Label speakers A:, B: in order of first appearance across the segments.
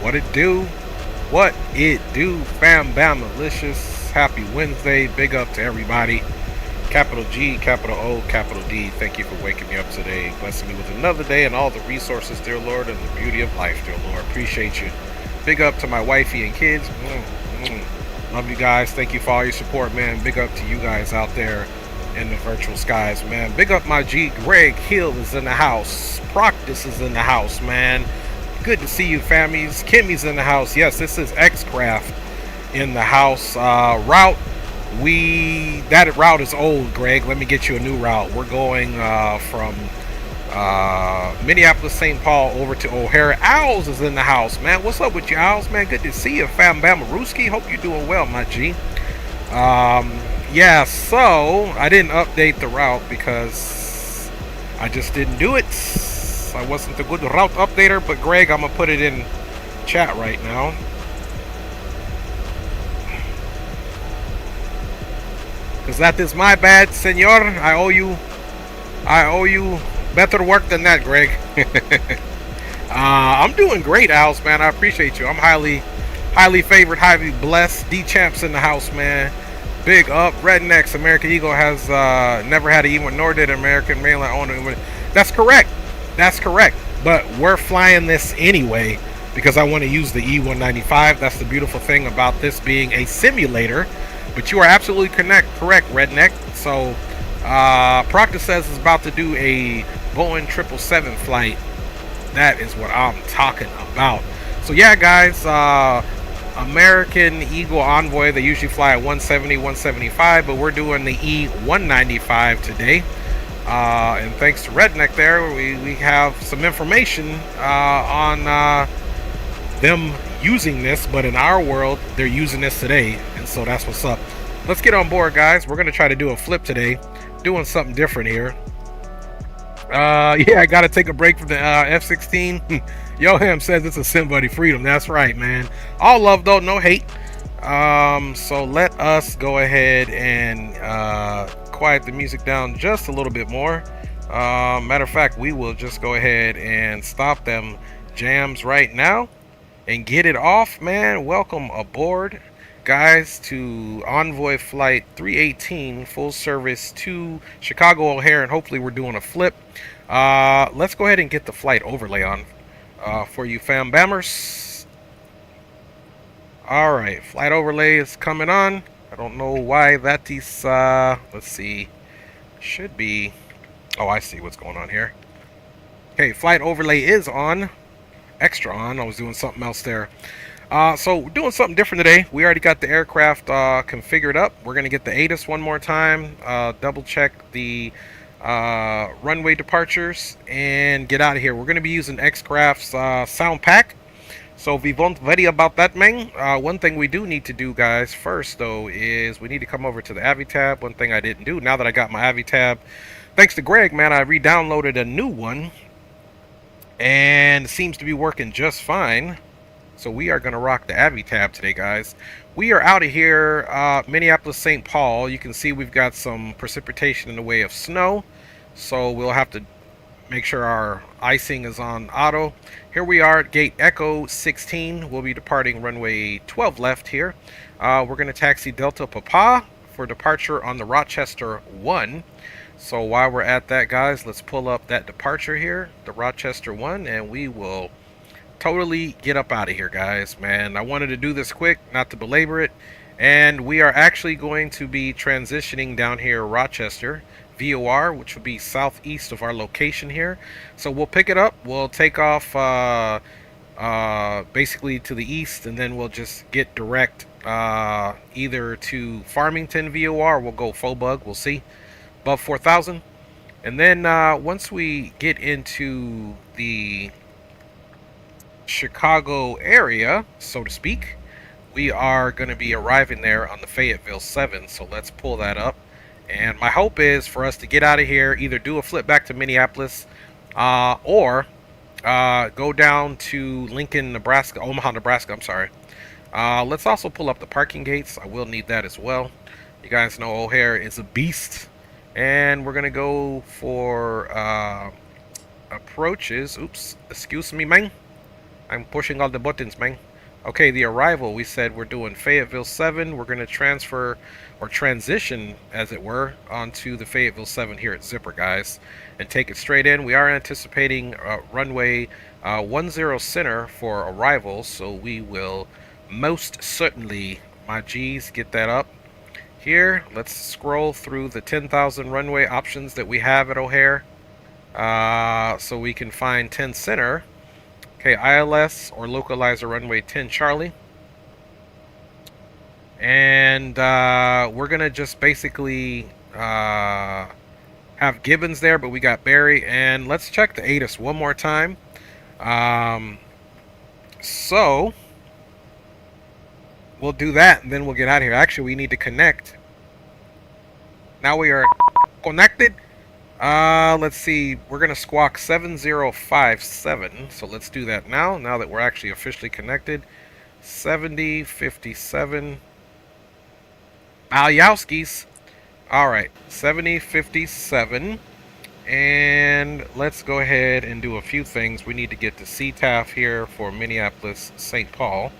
A: What it do? What it do, fam bam malicious. Happy Wednesday. Big up to everybody. Capital G, capital O, capital D. Thank you for waking me up today. Blessing me with another day and all the resources, dear Lord, and the beauty of life, dear Lord. Appreciate you. Big up to my wifey and kids. Love you guys. Thank you for all your support, man. Big up to you guys out there in the virtual skies, man. Big up my G. Greg Hill is in the house. Proctus is in the house, man. Good to see you, fammies. Kimmy's in the house. Yes, this is Xcraft in the house. Route, that route is old, Greg. Let me get you a new route. We're going from Minneapolis, St. Paul over to O'Hare. Owls is in the house, man. What's up with you, Owls, man? Good to see you, fam Bamaruski. Hope you're doing well, my G. Yeah, so I didn't update the route because I just didn't do it. I wasn't a good route updater, but Greg, I'm gonna put it in chat right now. Cause that is my bad, senor. I owe you better work than that, Greg. I'm doing great, Owls, man. I appreciate you. I'm highly favored, highly blessed. D-Champs in the house, man. Big up. Rednecks. American Eagle has never had an E1, nor did American mainland owner. That's correct. That's correct. But we're flying this anyway because I want to use the E-195. That's the beautiful thing about this being a simulator. But you are absolutely correct, Redneck. So, Proctor says is about to do a Boeing 777 flight. That is what I'm talking about. So, yeah, guys, American Eagle Envoy, they usually fly at 170, 175, but we're doing the E-195 today. And thanks to Redneck there, we have some information on them using this, but in our world, they're using this today, and so that's what's up. let's get on board, guys. We're gonna try to do a flip today, doing something different here. Yeah, I gotta take a break from the F-16. Yoham says it's a sim buddy freedom. That's right, man. All love though, no hate. So let us go ahead and quiet the music down just a little bit more. Matter of fact, we will just go ahead and stop them jams right now and get it off, man. Welcome aboard, guys, to Envoy flight 318, full service to Chicago O'Hare, and hopefully we're doing a flip. Let's go ahead and get the flight overlay on for you fam bammers. All right, flight overlay is coming on. I don't know why that is, let's see, should be, oh, I see what's going on here. Okay, flight overlay is on, extra on. I was doing something else there. So we're doing something different today. We already got the aircraft configured up. We're going to get the Ejets one more time, double check the runway departures, and get out of here. We're going to be using X-Craft's sound pack. So we won't worry about that, man. One thing we do need to do, guys, first, though, is we need to come over to the Avi tab. One thing I didn't do, now that I got my Avi tab, thanks to Greg, man, I re-downloaded a new one, and it seems to be working just fine. So we are going to rock the Avi tab today, guys. We are out of here, Minneapolis, St. Paul. You can see we've got some precipitation in the way of snow, so we'll have to make sure our icing is on auto. Here we are at gate Echo 16. We'll be departing runway 12 left here. We're going to taxi Delta Papa for departure on the Rochester 1. So while we're at that, guys, let's pull up that departure here, the Rochester 1, and we will totally get up out of here, guys. Man, I wanted to do this quick, not to belabor it. And we are actually going to be transitioning down here Rochester VOR, which will be southeast of our location here. So we'll pick it up, we'll take off basically to the east, and then we'll just get direct either to Farmington VOR, or we'll go full bug, we'll see, above 4,000. And then once we get into the Chicago area, so to speak, we are going to be arriving there on the Fayetteville 7. So let's pull that up. And my hope is for us to get out of here, either do a flip back to Minneapolis, or go down to Lincoln, Nebraska, Omaha, Nebraska, I'm sorry. Let's also pull up the parking gates. I will need that as well. You guys know O'Hare is a beast. And we're going to go for approaches. Oops, excuse me, man. I'm pushing all the buttons, man. Okay, the arrival, we said we're doing Fayetteville 7. We're going to transfer, or transition, as it were, onto the Fayetteville 7 here at Zipper, guys, and take it straight in. We are anticipating runway 10 center for arrival, so we will most certainly, my G's, get that up. Here, let's scroll through the 10,000 runway options that we have at O'Hare, so we can find 10 center. Okay, ILS or localizer runway 10 Charlie. And we're going to just basically have Gibbons there, but we got Barry. And let's check the Ejets one more time. So we'll do that, and then we'll get out of here. Actually, we need to connect. Now we are connected. Let's see, we're going to squawk 7057, so let's do that now that we're actually officially connected. 7057. Alyowskis. Alright, 7057. And let's go ahead and do a few things. We need to get to CTAF here for Minneapolis, St. Paul.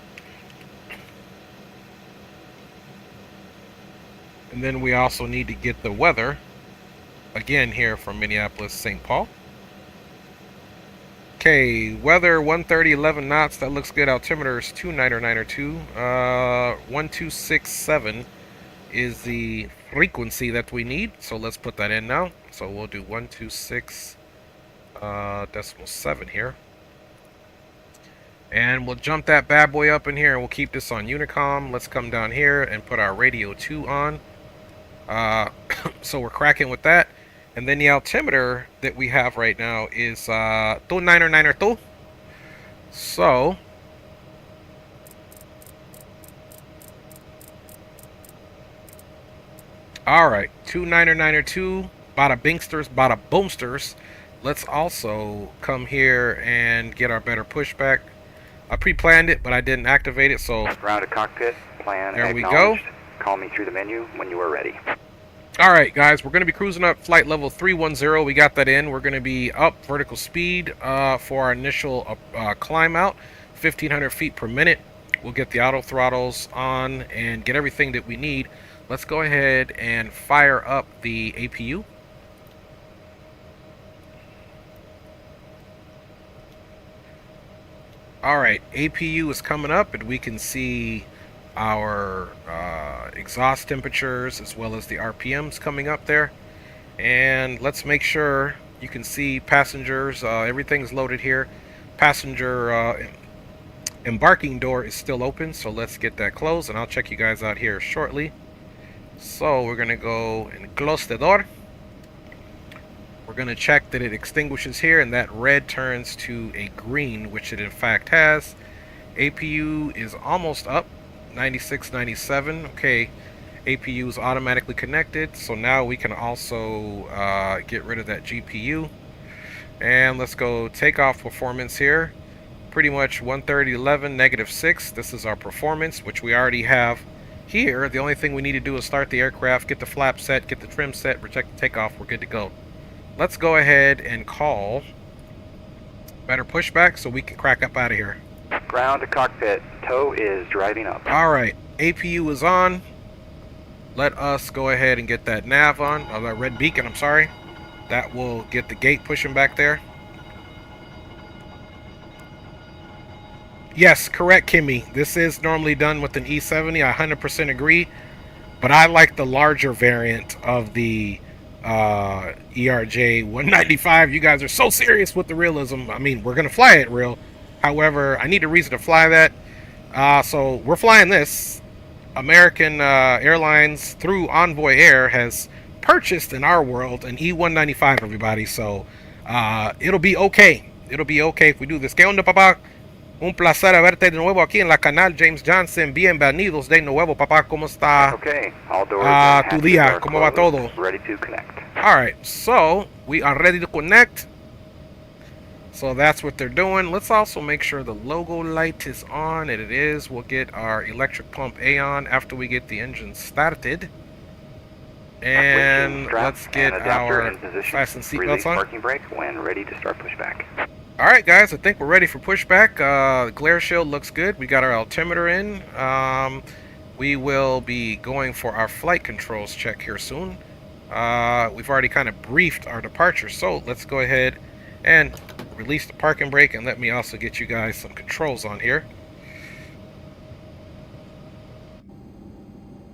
A: And then we also need to get the weather again here from Minneapolis, St. Paul. Okay, weather 130, 11 knots. That looks good. Altimeter is 2992. 1267 is the frequency that we need. So let's put that in now. So we'll do 126.7 here. And we'll jump that bad boy up in here, and we'll keep this on Unicom. Let's come down here and put our radio 2 on. So we're cracking with that. And then the altimeter that we have right now is 2992. So, All right, 2992, bada bingsters, bada boomsters. Let's also come here and get our better pushback. I pre-planned it, but I didn't activate it, so
B: Ground to cockpit, plan
A: there we go.
B: Call me through the menu when you are ready.
A: All right, guys, we're going to be cruising up flight level 310. We got that in. We're going to be up vertical speed for our initial climb out, 1,500 feet per minute. We'll get the auto throttles on and get everything that we need. Let's go ahead and fire up the APU. All right, APU is coming up, and we can see our exhaust temperatures as well as the RPMs coming up there. And let's make sure you can see passengers. Everything's loaded here. Passenger embarking door is still open, so let's get that closed, and I'll check you guys out here shortly. So we're gonna go and close the door. We're going to check that it extinguishes here, and that red turns to a green, which it in fact has. APU is almost up, 96, 97. Okay, APU is automatically connected, so now we can also get rid of that GPU. And let's go takeoff performance here. Pretty much 130.11, -6. This is our performance, which we already have here. The only thing we need to do is start the aircraft, get the flap set, get the trim set, protect the takeoff. We're good to go. Let's go ahead and call better pushback so we can crack up out of here.
B: Ground to cockpit, tow is driving up.
A: All right, APU is on. Let us go ahead and get that nav on, that red beacon, I'm sorry. That will get the gate pushing back there. Yes, correct, Kimmy. This is normally done with an E70, I 100% agree. But I like the larger variant of the ERJ 195. You guys are so serious with the realism. I mean, we're gonna fly it real. However, I need a reason to fly that. So we're flying this. American Airlines through Envoy Air has purchased in our world an E-195, everybody. So it'll be okay. It'll be okay if we do this. ¿Qué onda, papá? Un placer verte de nuevo aquí en la canal, James Johnson. Bienvenidos de nuevo, papá. ¿Cómo está
B: okay. All doors
A: tu día? ¿Cómo va todo?
B: Ready to connect.
A: Alright, so we are ready to connect. So that's what they're doing. Let's also make sure the logo light is on, and it is. We'll get our electric pump A on after we get the engine started. And let's get our fasten seatbelts on.
B: Parking brake when ready to start pushback.
A: Alright guys, I think we're ready for pushback. The glare shield looks good. We got our altimeter in. We will be going for our flight controls check here soon. We've already kind of briefed our departure, so let's go ahead and release the parking brake, and let me also get you guys some controls on here.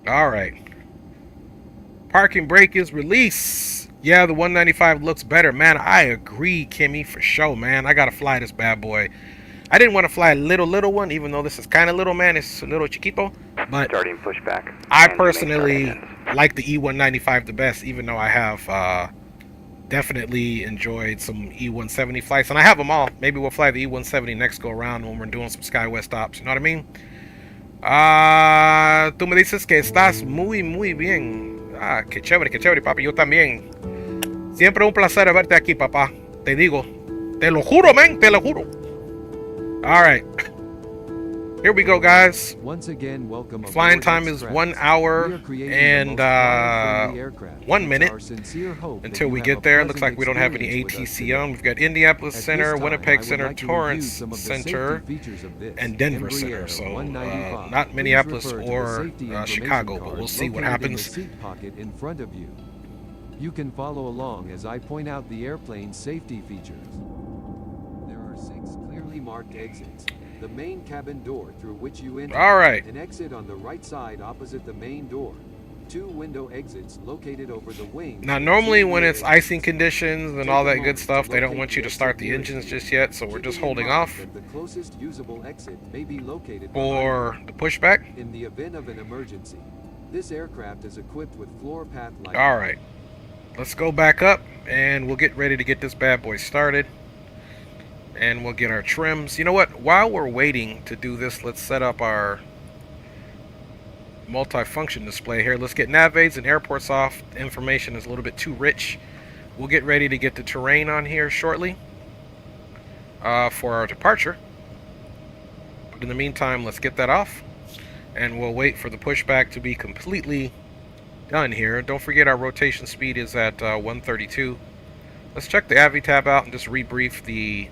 A: Alright. Parking brake is released. Yeah, the 195 looks better. Man, I agree, Kimmy, for sure, man. I gotta fly this bad boy. I didn't want to fly a little one, even though this is kind of little, man. It's a little chiquito. But
B: starting pushback.
A: I personally like the E-195 the best, even though I have definitely enjoyed some E-170 flights. And I have them all. Maybe we'll fly the E-170 next go around when we're doing some SkyWest stops. You know what I mean? Tú me dices que estás muy bien. Ah, qué chévere, papi. Yo también. Siempre un placer verte aquí, papá. Te digo. Te lo juro, man. Te lo juro. All right. Here we go, guys.
C: Once again, welcome.
A: Flying time is 1 hour and 1 minute until we get there. Looks like we don't have any ATC on. We've got Indianapolis Center, Winnipeg Center, Torrance Center, and Denver Center. So not Minneapolis or Chicago, but we'll see what happens.
C: You can follow along as I point out the airplane's safety features. There are 6 clearly marked exits. The main cabin door through which you enter.
A: All right.
C: An exit on the right side opposite the main door. 2 window exits located over the wing.
A: Now, normally when it's icing conditions and all that good stuff, they don't want you to start the engines just yet, so we're just holding off
C: the closest usable exit may be located
A: for the pushback.
C: In the event of an emergency, this aircraft is equipped with floor path lighting.
A: All right. Let's go back up and we'll get ready to get this bad boy started. And we'll get our trims. You know what? While we're waiting to do this, let's set up our multi-function display here. Let's get nav aids and airports off. The information is a little bit too rich. We'll get ready to get the terrain on here shortly for our departure. But in the meantime, let's get that off, and we'll wait for the pushback to be completely done here. Don't forget our rotation speed is at 132. Let's check the Avi tab out and just rebrief the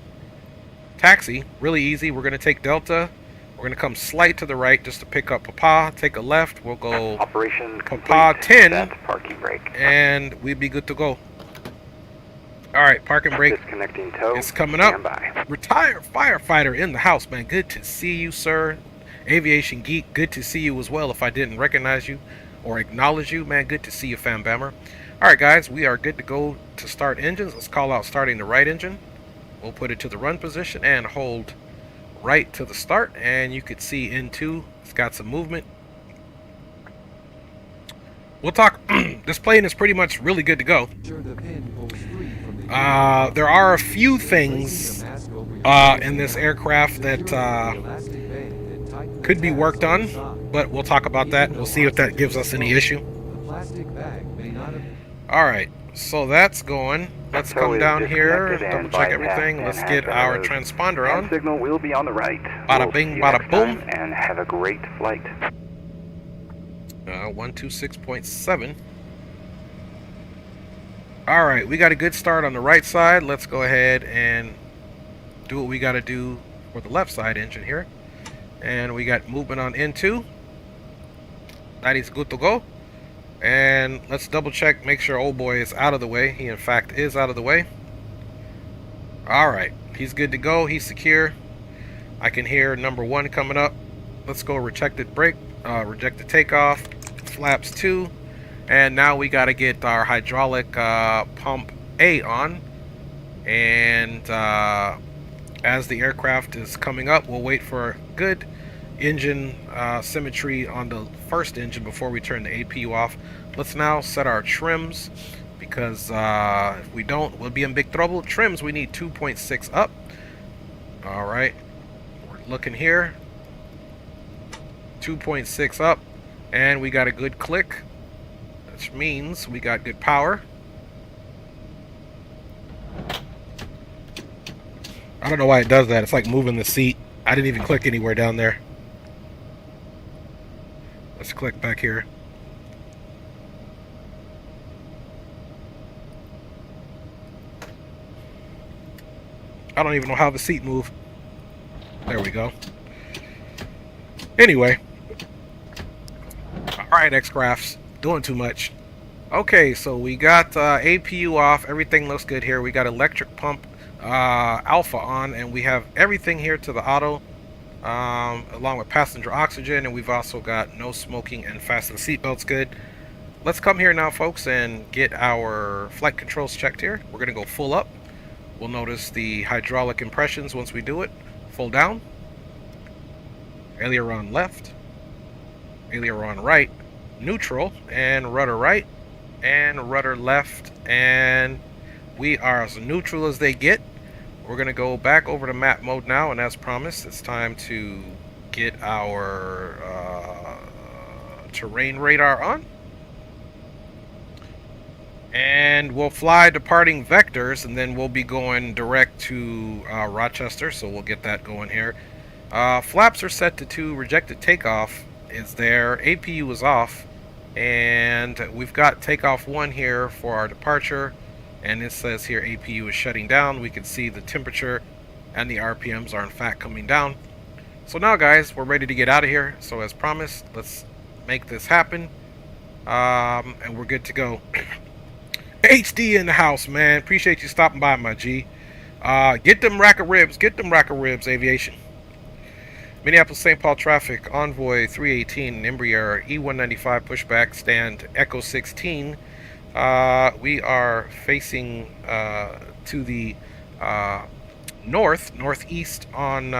A: taxi. Really easy. We're going to take Delta. We're going to come slight to the right just to pick up Papa. Take a left. We'll go
B: Operation
A: Papa 10.
B: That's parking brake.
A: And we'd be good to go. Alright, parking brake.
B: Disconnecting tow.
A: It's coming up.
B: Standby. Retired
A: Firefighter in the house, man. Good to see you, sir. Aviation Geek, good to see you as well. If I didn't recognize you or acknowledge you, man, good to see you, fam bammer. Alright, guys, we are good to go to start engines. Let's call out starting the right engine. We'll put it to the run position and hold right to the start, and you could see N2 it's got some movement. We'll talk. This plane is pretty much really good to go. There are a few things in this aircraft that could be worked on, but we'll talk about that. We'll see if that gives us any issue. Alright, so that's going. Let's come down here, double check everything. Let's get our transponder on.
B: Signal will be on the right.
A: Bada bing, bada boom.
B: And have a great flight.
A: 126.7. Alright, we got a good start on the right side. Let's go ahead and do what we got to do for the left side engine here. And we got movement on N2. That is good to go. And let's double check, make sure old boy is out of the way. He in fact is out of the way. Alright, he's good to go. He's secure. I can hear number 1 coming up. Let's go rejected brake, rejected takeoff, flaps 2. And now we got to get our hydraulic pump A on. And as the aircraft is coming up, we'll wait for good engine symmetry on the first engine before we turn the APU off. Let's now set our trims, because if we don't, we'll be in big trouble. Trims, we need 2.6 up. Alright, we're looking here, 2.6 up, and we got a good click, which means we got good power. I don't know why it does that. It's like moving the seat. I didn't even click anywhere down there. Let's click back here. I don't even know how the seat moved. There we go. Anyway. Alright, X-Crafts. Doing too much. Okay, so we got APU off. Everything looks good here. We got electric pump alpha on, and we have everything here to the auto. Along with passenger oxygen, and we've also got no smoking and fasten seatbelts good. Let's come here now, folks, and get our flight controls checked here. We're going to go full up. We'll notice the hydraulic impressions once we do it. Full down. Aileron left. Aileron right. Neutral. And rudder right. And rudder left. And we are as neutral as they get. We're going to go back over to map mode now, and as promised, it's time to get our terrain radar on. And we'll fly departing vectors, and then we'll be going direct to Rochester, so we'll get that going here. Flaps are set to 2, rejected takeoff is there, APU is off, and we've got takeoff 1 here for our departure. And it says here APU is shutting down. We can see the temperature and the RPMs are in fact coming down. So now, guys, we're ready to get out of here. So as promised, let's make this happen. And we're good to go. HD in the house, man. Appreciate you stopping by, my G. Get them rack of ribs. Get them rack of ribs, aviation. Minneapolis St. Paul traffic. Envoy 318, Embraer E-195 pushback stand Echo 16. We are facing to the northeast on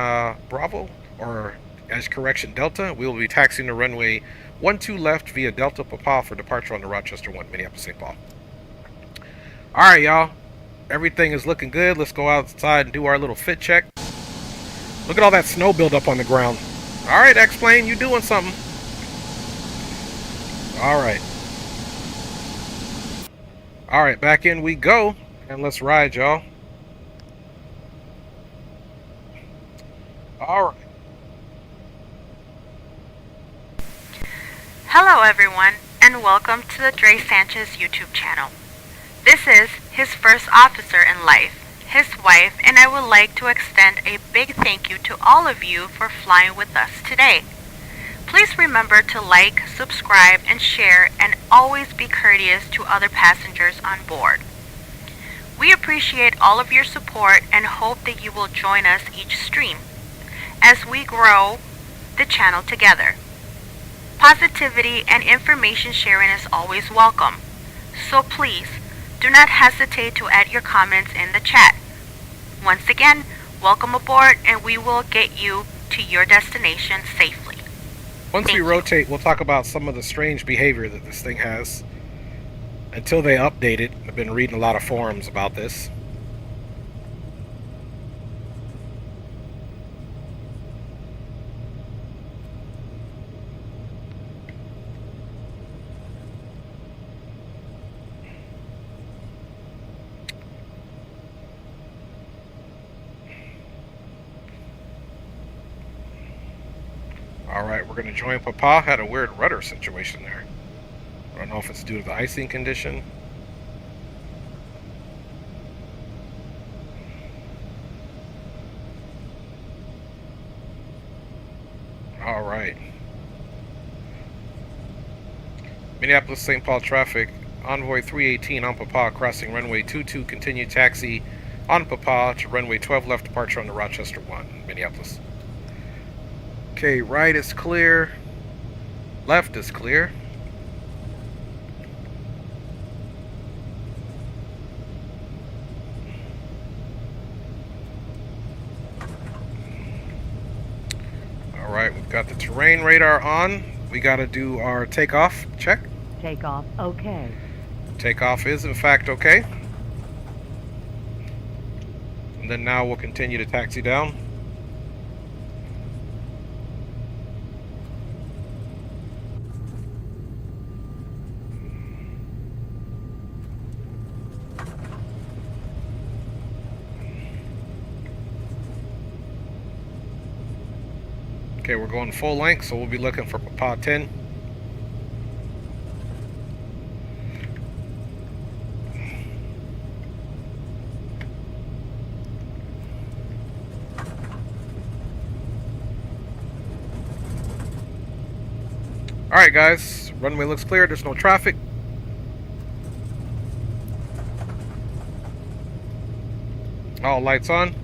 A: Bravo, or as correction Delta. We will be taxiing the runway 12 left via Delta Papa for departure on the Rochester 1, Minneapolis St. Paul. Alright, y'all. Everything is looking good. Let's go outside and do our little fit check. Look at all that snow build up on the ground. Alright, X-Plane, you doing something. Alright. Alright, back in we go. And let's ride, y'all. Alright.
D: Hello everyone, and welcome to the Dre Sanchez YouTube channel. This is his first officer in life, his wife, and I would like to extend a big thank you to all of you for flying with us today. Please remember to like, subscribe, and share, and always be courteous to other passengers on board. We appreciate all of your support and hope that you will join us each stream as we grow the channel together. Positivity and information sharing is always welcome, so please do not hesitate to add your comments in the chat. Once again, welcome aboard, and we will get you to your destination safely.
A: Once we rotate, we'll talk about some of the strange behavior that this thing has. Until they update it, I've been reading a lot of forums about this. Alright, we're going to join Papa. Had a weird rudder situation there. I don't know if it's due to the icing condition. Alright. Minneapolis St. Paul traffic. Envoy 318 on Papa crossing runway 22. Continue taxi on Papa to runway 12 left departure on the Rochester 1, Minneapolis. Okay, right is clear. Left is clear. Alright, we've got the terrain radar on. We gotta do our takeoff check.
E: Takeoff, okay.
A: Takeoff is in fact okay. And then now we'll continue to taxi down. Okay, we're going full length, so we'll be looking for Papa 10. Alright guys, runway looks clear, there's no traffic. All lights on.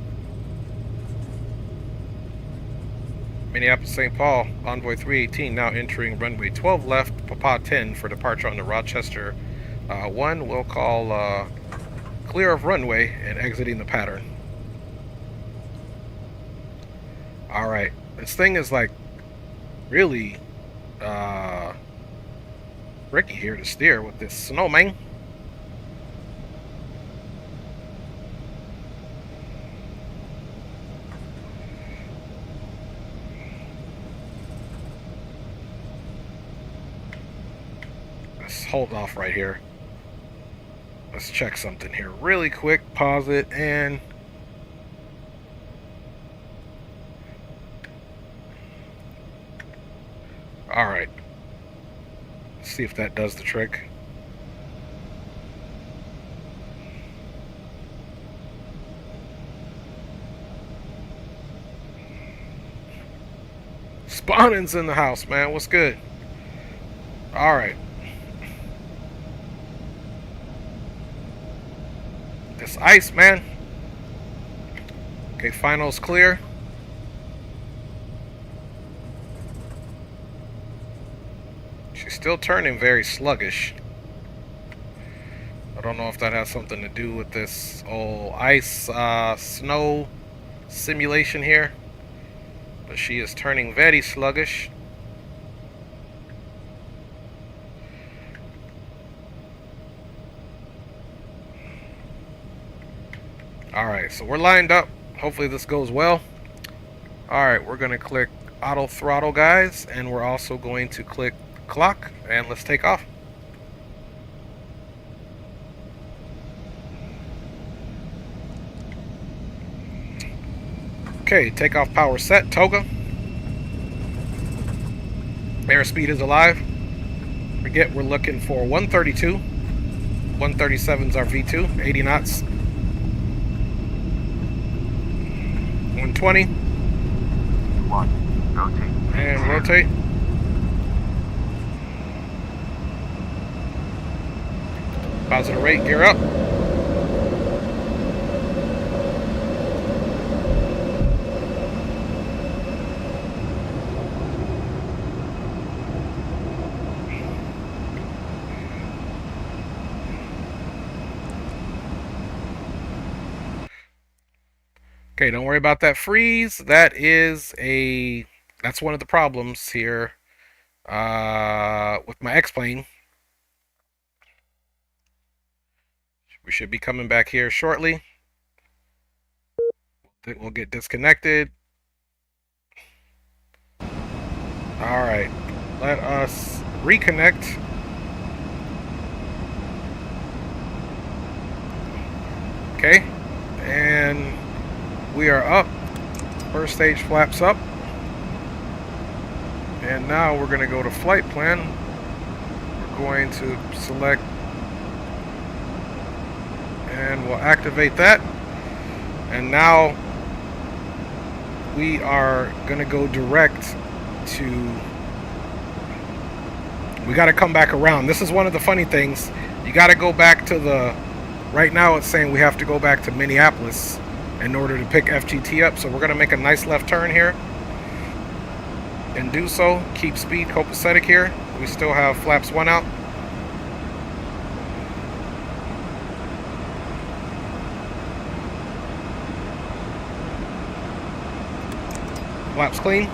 A: Minneapolis St. Paul, Envoy 318 now entering runway 12 left, Papa 10 for departure on the Rochester 1. We'll call clear of runway and exiting the pattern. Alright, this thing is like really tricky here to steer with this snowman. Let's hold off right here. Let's check something here really quick. Pause it and alright. Let's see if that does the trick. Spawning's in the house, man. What's good? Alright. This ice, man. Okay, finals clear. She's still turning very sluggish. I don't know if that has something to do with this old ice snow simulation here, but she is turning very sluggish. Alright, so we're lined up. Hopefully this goes well. Alright, we're going to click auto throttle, guys, and we're also going to click clock, and let's take off. Okay, takeoff power set, toga. Airspeed is alive. Forget we're looking for 132. 137 is our V2, 80 knots. 120.
B: Rotate.
A: And rotate. Positive rate, gear up. Okay, don't worry about that freeze. That's one of the problems here with my X-Plane. We should be coming back here shortly. We'll get disconnected. Alright, let us reconnect. Okay, and we are up. First stage flaps up. And now we're going to go to flight plan. We're going to select and we'll activate that. And now we are going to go direct to, we got to come back around. This is one of the funny things. You got to go back to the, right now it's saying we have to go back to Minneapolis in order to pick FGT up. So we're going to make a nice left turn here and do so. Keep speed copacetic here. We still have flaps 1 out. Flaps clean.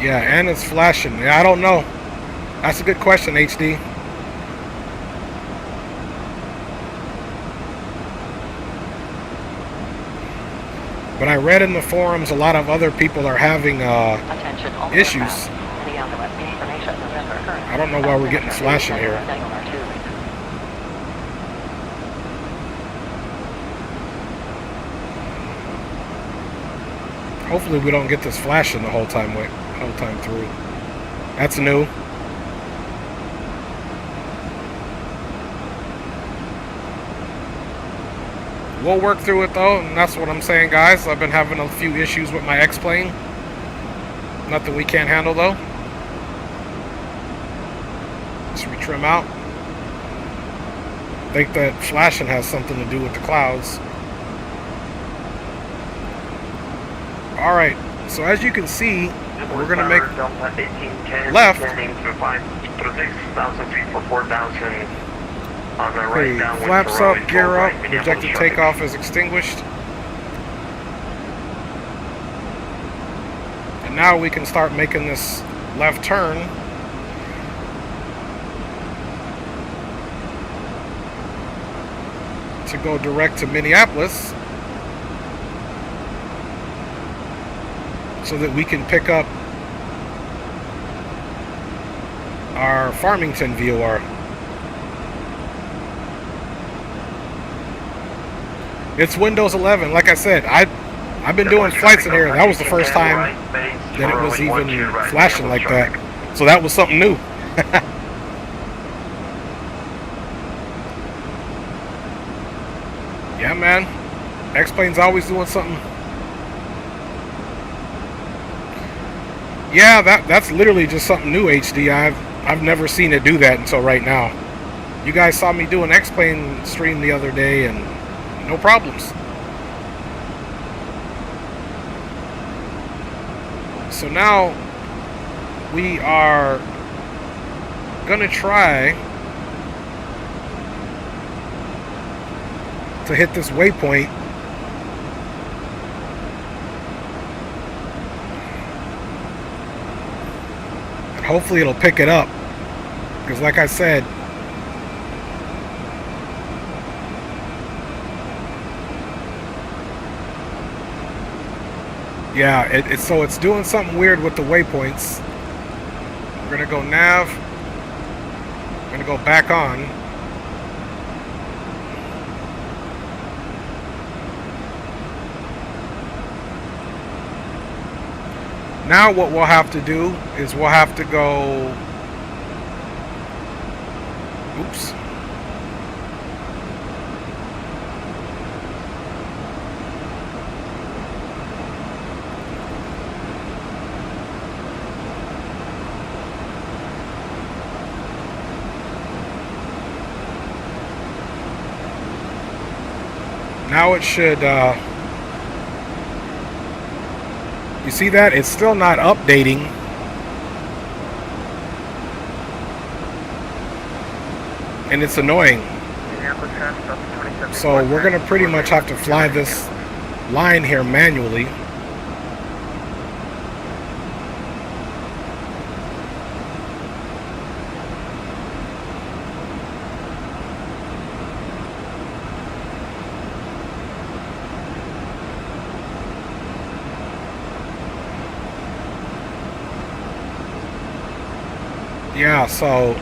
A: Yeah, and it's flashing. Yeah, I don't know. That's a good question, HD. But I read in the forums a lot of other people are having issues. I don't know why we're getting flashing here. Hopefully we don't get this flashing the whole time through. That's new. We'll work through it though, and that's what I'm saying, guys. I've been having a few issues with my X-Plane. Nothing we can't handle though. Let's retrim out. I think that flashing has something to do with the clouds. Alright, so as you can see, we're going to make left. Okay, flaps up, gear up, projected takeoff is extinguished. And now we can start making this left turn. To go direct to Minneapolis. So that we can pick up our Farmington VOR. It's Windows 11. Like I said, I've been doing flights in here. That was the first time that it was even flashing like that. So that was something new. Yeah, man. X-Plane's always doing something. Yeah, that's literally just something new, HD. I've never seen it do that until right now. You guys saw me do an X-Plane stream the other day and no problems. So now we are gonna try to hit this waypoint. And hopefully it'll pick it up. Because like I said, Yeah, so it's doing something weird with the waypoints. We're gonna go nav. We're gonna go back on. Now what we'll have to do is we'll have to go. Oops. Now it should, you see that? It's still not updating. And it's annoying. So we're going to pretty much have to fly this line here manually. Yeah, so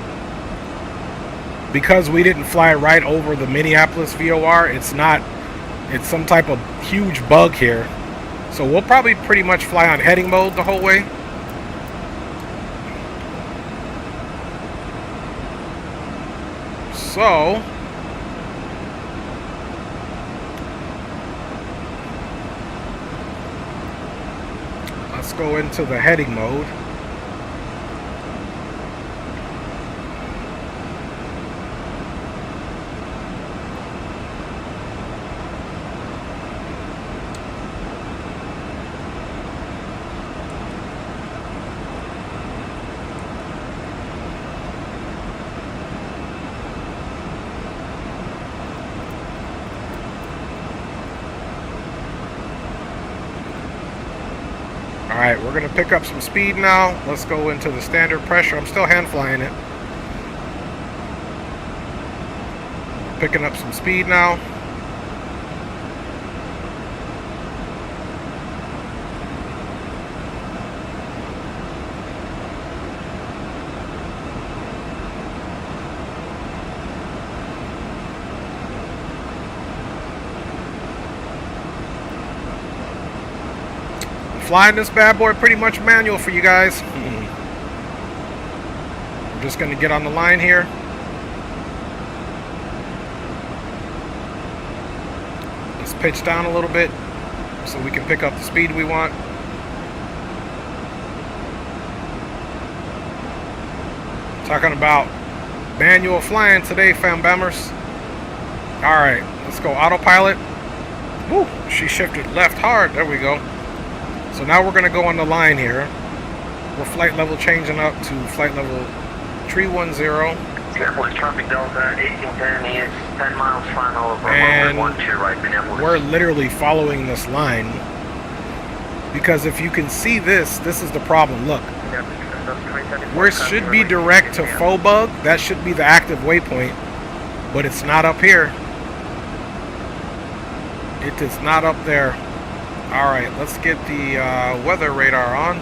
A: because we didn't fly right over the Minneapolis VOR, it's some type of huge bug here. So we'll probably pretty much fly on heading mode the whole way. So let's go into the heading mode. Alright, we're going to pick up some speed now. Let's go into the standard pressure. I'm still hand flying it. Picking up some speed now. Flying this bad boy pretty much manual for you guys. We're just going to get on the line here. Let's pitch down a little bit so we can pick up the speed we want. Talking about manual flying today, fam bammers. Alright, let's go autopilot. Woo, she shifted left hard. There we go. So now we're going to go on the line here. We're flight level changing up to flight level 310.
F: Airport traffic Delta 1810 is 10 miles final over
A: and
F: 112 right Minneapolis.
A: We're literally following this line because if you can see this is the problem. Look, where should be direct to faux bug, that should be the active waypoint, but it's not up here. It is not up there. Alright, let's get the weather radar on.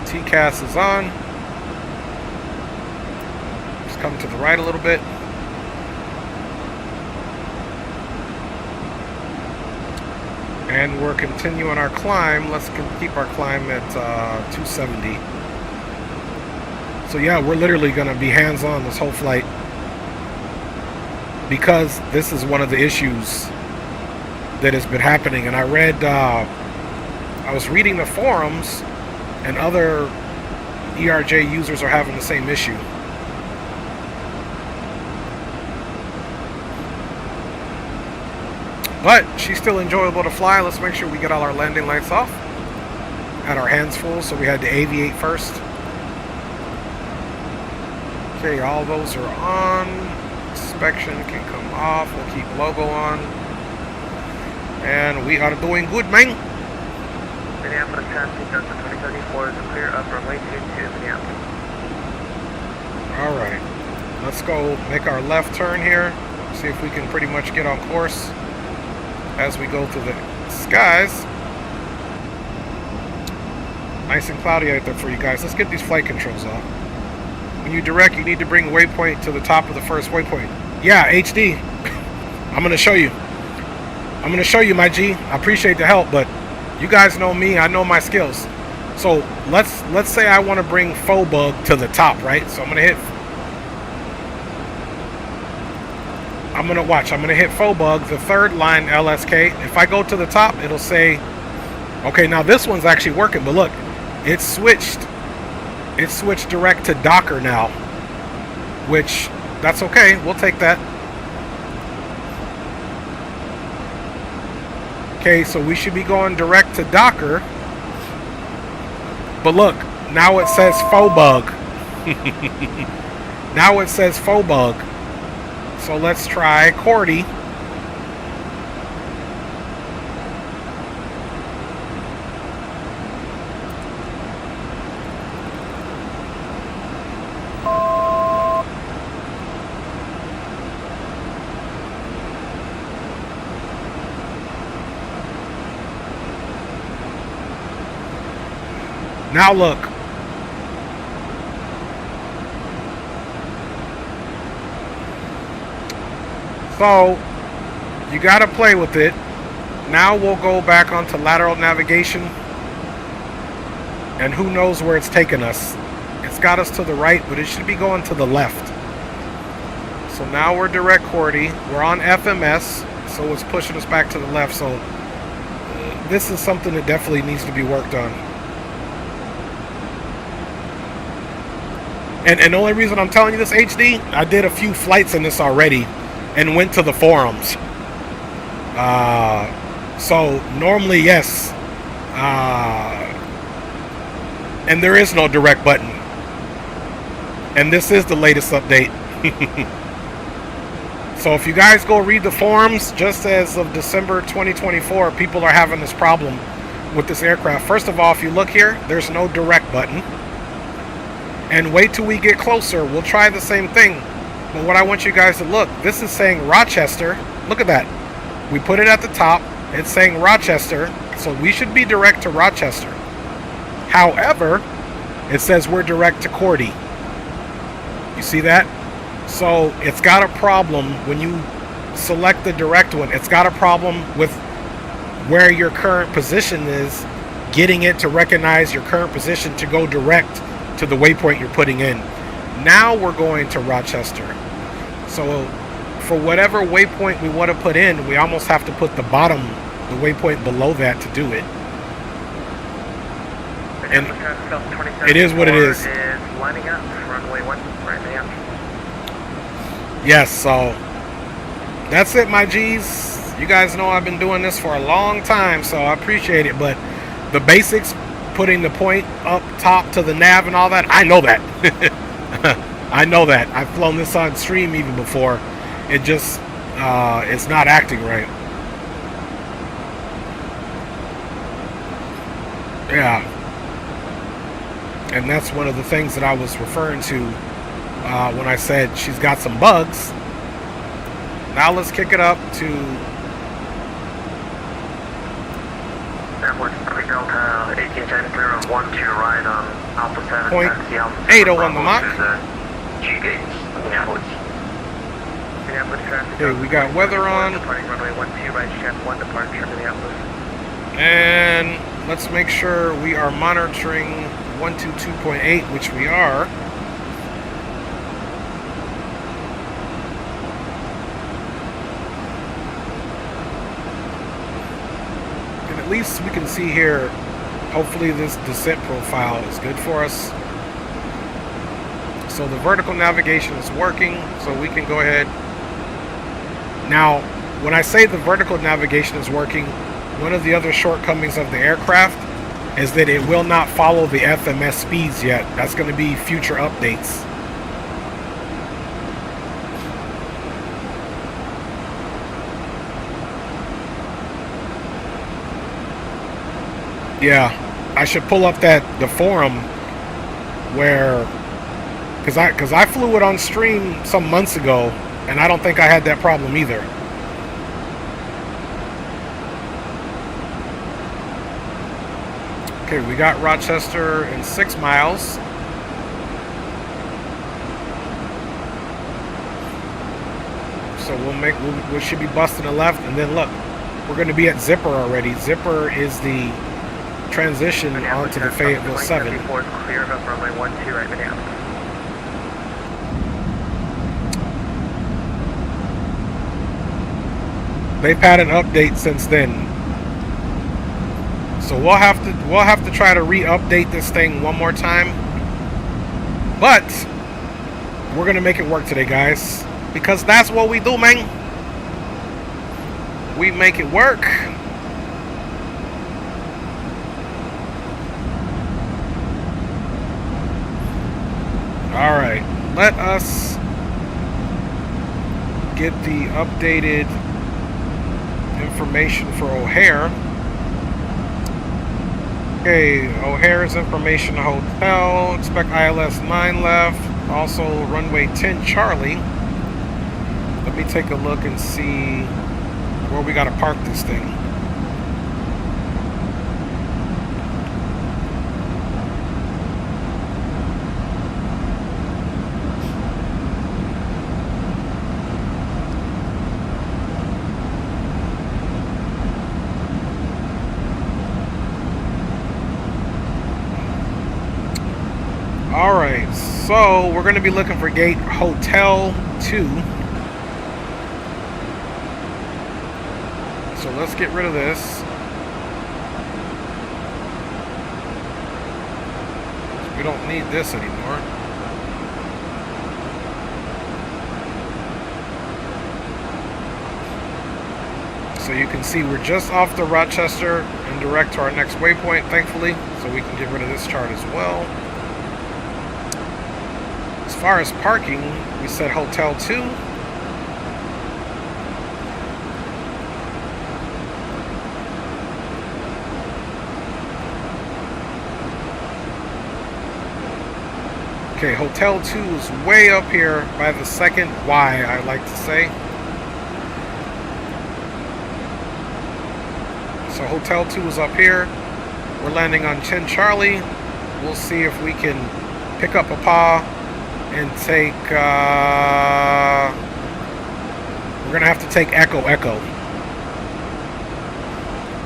A: TCAS is on. Just come to the right a little bit. And we're continuing our climb. Let's keep our climb at 270. So yeah, we're literally going to be hands-on this whole flight, because this is one of the issues that has been happening. And I read, I was reading the forums, and other ERJ users are having the same issue. But she's still enjoyable to fly. Let's make sure we get all our landing lights off. Had our hands full, so we had to aviate first. Okay, all those are on. Inspection can come off. We'll keep logo on. And we are doing good, man.
F: Minneapolis traffic Delta 2034 is clear up runway 22 Minneapolis.
A: Alright. Let's go make our left turn here. See if we can pretty much get on course as we go through the Skies. Nice and cloudy out there for you guys. Let's get these flight controls off. When you direct, you need to bring waypoint to the top of the first waypoint. Yeah, HD. I'm going to show you. I'm going to show you, my G. I appreciate the help, but you guys know me. I know my skills. So let's say I want to bring faux bug to the top, right? So I'm going to hit. I'm going to watch. I'm going to hit faux bug, the third line LSK. If I go to the top, it'll say, okay, now this one's actually working, but look, it's switched. It's switched direct to Docker now, which that's okay. We'll take that. Okay, so we should be going direct to Docker. But look, now it says faux bug. Now it says faux bug. So let's try Cordy. Now look. So you got to play with it. Now we'll go back onto lateral navigation. And who knows where it's taken us. It's got us to the right, but it should be going to the left. So now we're direct Cordy. We're on FMS, so it's pushing us back to the left. So this is something that definitely needs to be worked on. And the only reason I'm telling you this, HD, I did a few flights in this already and went to the forums. So normally, yes. And there is no direct button. And this is the latest update. So if you guys go read the forums, just as of December 2024, people are having this problem with this aircraft. First of all, if you look here, there's no direct button. And wait till we get closer. We'll try the same thing. But what I want you guys to look, this is saying Rochester. Look at that. We put it at the top. It's saying Rochester. So we should be direct to Rochester. However, it says we're direct to Cordy. You see that? So it's got a problem when you select the direct one. It's got a problem with where your current position is, getting it to recognize your current position to go direct to the waypoint you're putting in. Now we're going to Rochester. So for whatever waypoint we want to put in, we almost have to put the bottom, the waypoint below that to do it. And it is what it is.
F: Lining up, runway 1, right now.
A: Yes, so that's it, my G's. You guys know I've been doing this for a long time, so I appreciate it. But the basics, putting the point up top to the nav and all that, I know that. I know that. I've flown this on stream even before. It just, it's not acting right. Yeah. And that's one of the things that I was referring to when I said she's got some bugs. Now let's kick it up to
F: Delta 1810 clear of 1 to your right on Alpha 7.
A: Point 801 the Mach.
F: G gates, Minneapolis.
A: Okay, we got weather on.
F: Departing runway 12 right, check 1 departure Minneapolis.
A: And let's make sure we are monitoring 122.8, which we are. And at least we can see here, hopefully this descent profile is good for us. So the vertical navigation is working, so we can go ahead. Now, when I say the vertical navigation is working, one of the other shortcomings of the aircraft is that it will not follow the FMS speeds yet. That's going to be future updates. Yeah, I should pull up the forum where, because I flew it on stream some months ago, and I don't think I had that problem either. Okay, we got Rochester in 6 miles. So we should be busting a left, and then look, we're going to be at Zipper already. Zipper is the transition onto the Fayetteville 7.
F: Clear of runway 12 right Minneapolis.
A: They've had an update since then, so we'll have to try to re-update this thing one more time. But we're gonna make it work today, guys, because that's what we do, man. We make it work. All right, let us get the updated information for O'Hare. Okay, O'Hare's information hotel. Expect ILS 9 left. Also runway 10 Charlie. Let me take a look and see where we gotta park this thing. Alright, so we're going to be looking for gate Hotel 2. So let's get rid of this. We don't need this anymore. So you can see we're just off the Rochester and direct to our next waypoint, thankfully. So we can get rid of this chart as well. As far as parking, we said Hotel 2. Okay, Hotel 2 is way up here by the second Y, I like to say. So Hotel 2 is up here. We're landing on 10 Charlie. We'll see if we can pick up a paw and take, we're gonna have to take Echo Echo.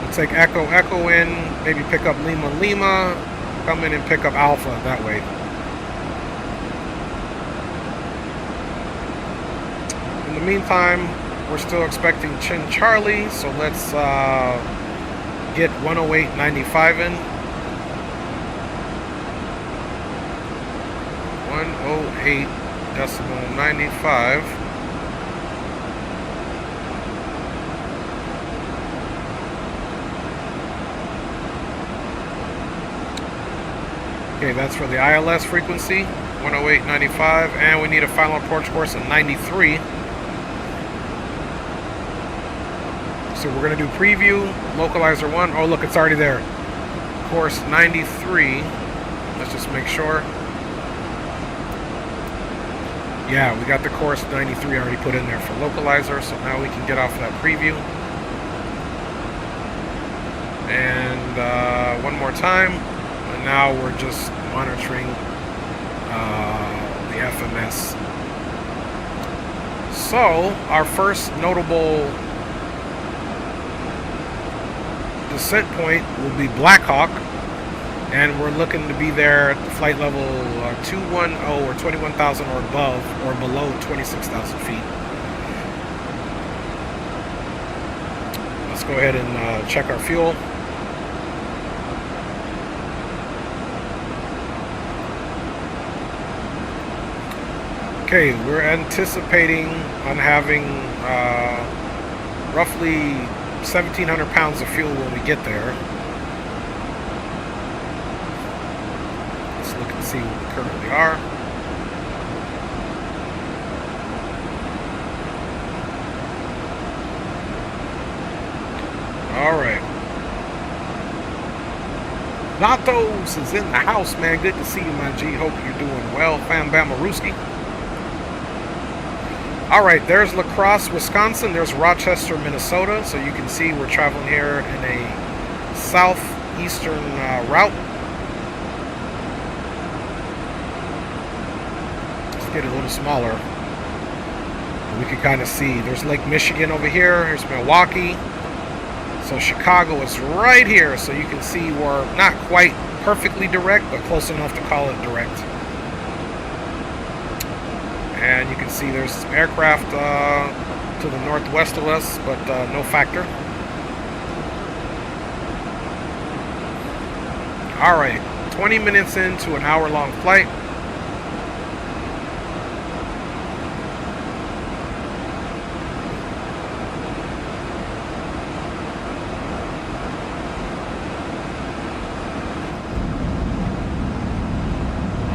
A: We'll take Echo Echo in, maybe pick up Lima Lima, come in and pick up Alpha that way. In the meantime, we're still expecting Chin Charlie, so let's get 108.95 in. 108.95. Okay, that's for the ILS frequency, 108.95, and we need a final approach course of 93. So we're going to do preview, localizer 1. Oh, look, it's already there. Course 93. Let's just make sure. Yeah, we got the course 93 already put in there for localizer, so now we can get off that preview. And one more time, and now we're just monitoring the FMS. So, our first notable descent point will be Blackhawk, and we're looking to be there at the flight level 210 or 21,000 or above, or below 26,000 feet. Let's go ahead and check our fuel. Okay, we're anticipating on having roughly 1,700 pounds of fuel when we get there. Let's look and see what we currently are. Alright. Natos is in the house, man. Good to see you, my G. Hope you're doing well. Fam Bamaruski. Alright, there's La Crosse, Wisconsin. There's Rochester, Minnesota. So you can see we're traveling here in a south eastern route. Let's get it a little smaller. We can kind of see there's Lake Michigan over here. Here's Milwaukee. So Chicago is right here. So you can see we're not quite perfectly direct, but close enough to call it direct. And you can see there's some aircraft to the northwest of us, but no factor. All right, 20 minutes into an hour-long flight.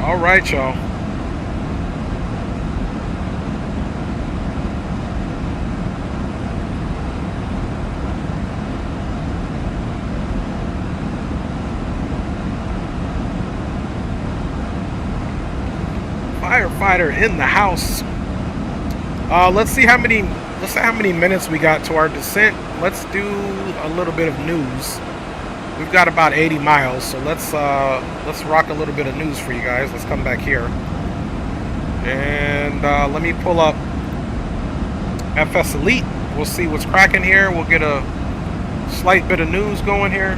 A: All right, y'all. Firefighter in the house. Let's see how many minutes we got to our descent. Let's do a little bit of news. We've got about 80 miles, so let's rock a little bit of news for you guys. Let's come back here. And let me pull up FS Elite. We'll see what's cracking here. We'll get a slight bit of news going here.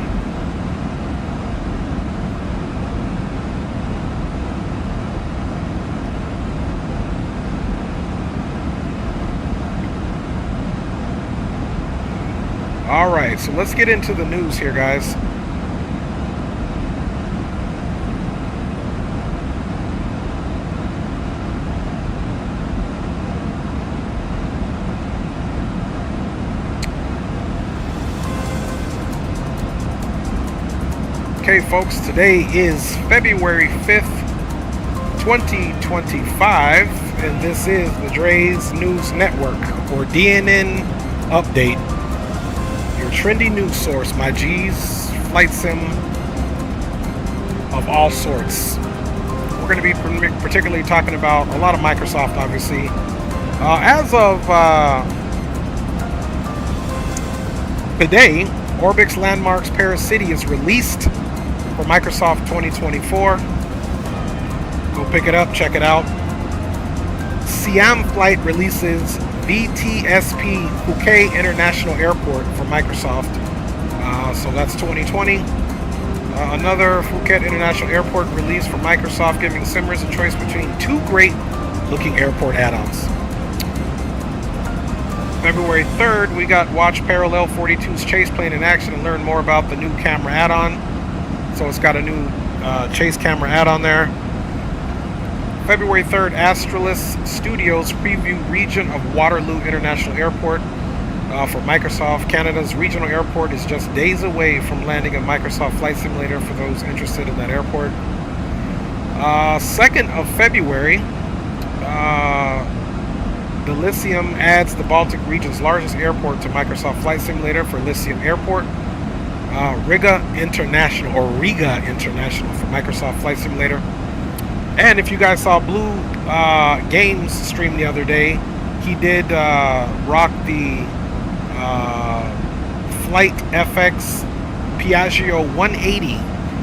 A: All right, so let's get into the news here, guys. Okay, folks, today is February 5th, 2025, and this is the Dre's News Network, or DNN Update. Your trendy news source, my G's, flight sim of all sorts. We're going to be particularly talking about a lot of Microsoft, obviously. As of today, Orbix Landmarks Paris City is released for Microsoft 2024. Go pick it up, check it out. Siam Flight releases VTSP Phuket International Airport for Microsoft. So that's 2020. Another Phuket International Airport release for Microsoft, giving simmers a choice between two great looking airport add-ons. February 3rd, we got Watch Parallel 42's chase plane in action and learn more about the new camera add-on. So it's got a new chase camera add-on there. February 3rd, Astralis Studios preview region of Waterloo International Airport for Microsoft. Canada's regional airport is just days away from landing a Microsoft Flight Simulator for those interested in that airport. 2nd of February, the Lyceum adds the Baltic region's largest airport to Microsoft Flight Simulator for Lyceum Airport. Riga International for Microsoft Flight Simulator. And if you guys saw Blue Games stream the other day, he did rock the Flight FX Piaggio 180,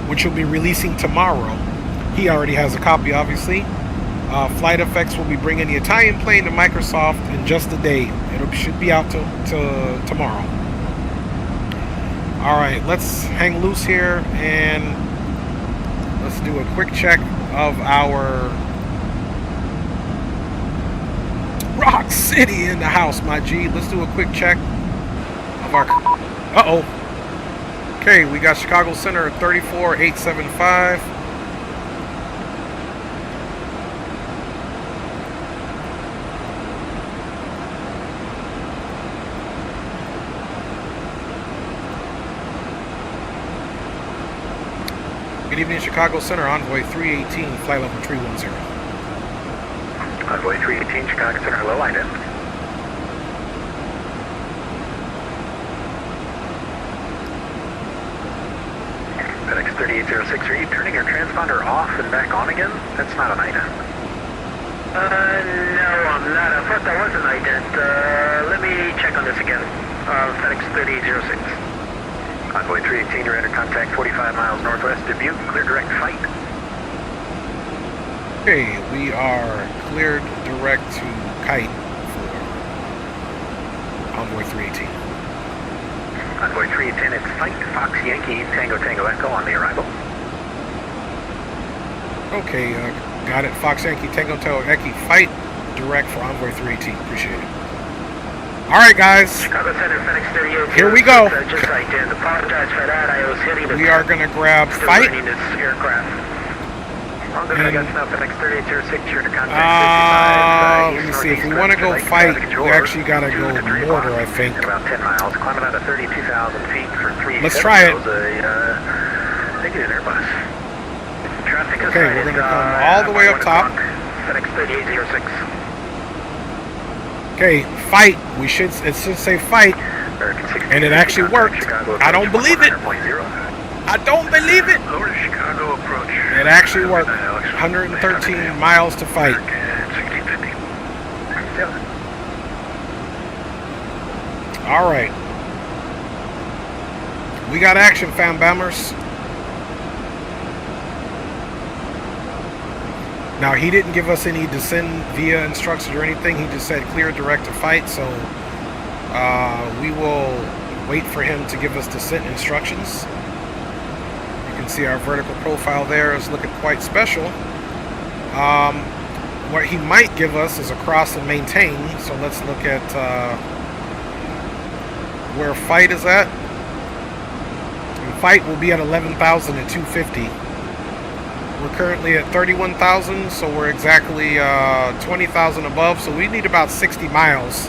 A: which will be releasing tomorrow. He already has a copy, obviously. Flight FX will be bringing the Italian plane to Microsoft in just a day. It should be out to tomorrow. All right, let's hang loose here and let's do a quick check of our Rock City in the house, my G. Let's do a quick check of our... Okay, we got Chicago Center 34875. Good evening, Chicago Center, Envoy 318, flight level 310.
B: Envoy 318, Chicago Center, hello, line in. FedEx 3806, are you turning your transponder off and back on again? That's not an ident.
F: No, I'm not. I thought that was an ident. Let me check on this again. FedEx 3806.
B: Envoy 318, you're under contact 45 miles northwest of Butte. Clear direct fight.
A: Okay, we are cleared direct to kite for Envoy 318.
B: Envoy 310, it's fight. Fox Yankee Tango Tango Echo on the arrival.
A: Okay, got it. Fox Yankee Tango Tango Echo fight direct for Envoy 318. Appreciate it. All right, guys.
B: Chicago Center, FedEx 38.
A: Here we go.
B: Just I did. Apologize for that. I was hitting the.
A: We are gonna grab
B: still
A: fight.
B: running this aircraft. Long as I got now, FedEx 3806, you're to contact 55.
A: Let me see. If we want to go fight, we actually gotta go mortar, I think.
B: About 10 miles, climbing out of 32,000 feet for 3.
A: Let's try it.
B: I think it's an Airbus. Traffic is
A: Okay, we're gonna come all the way up top.
B: FedEx 3806.
A: Okay, fight. It should say fight, and it actually worked. I don't believe it. I don't believe it.
B: Lower to Chicago approach.
A: It actually worked. 113 miles to fight.
B: 1650.
A: All right. We got action, fam bammers. Now, he didn't give us any descend via instructions or anything. He just said clear direct to fight. So we will wait for him to give us descent instructions. You can see our vertical profile there is looking quite special. What he might give us is a cross and maintain. So let's look at where fight is at. And fight will be at 11,000 at 250. We're currently at 31,000, so we're exactly 20,000 above. So we need about 60 miles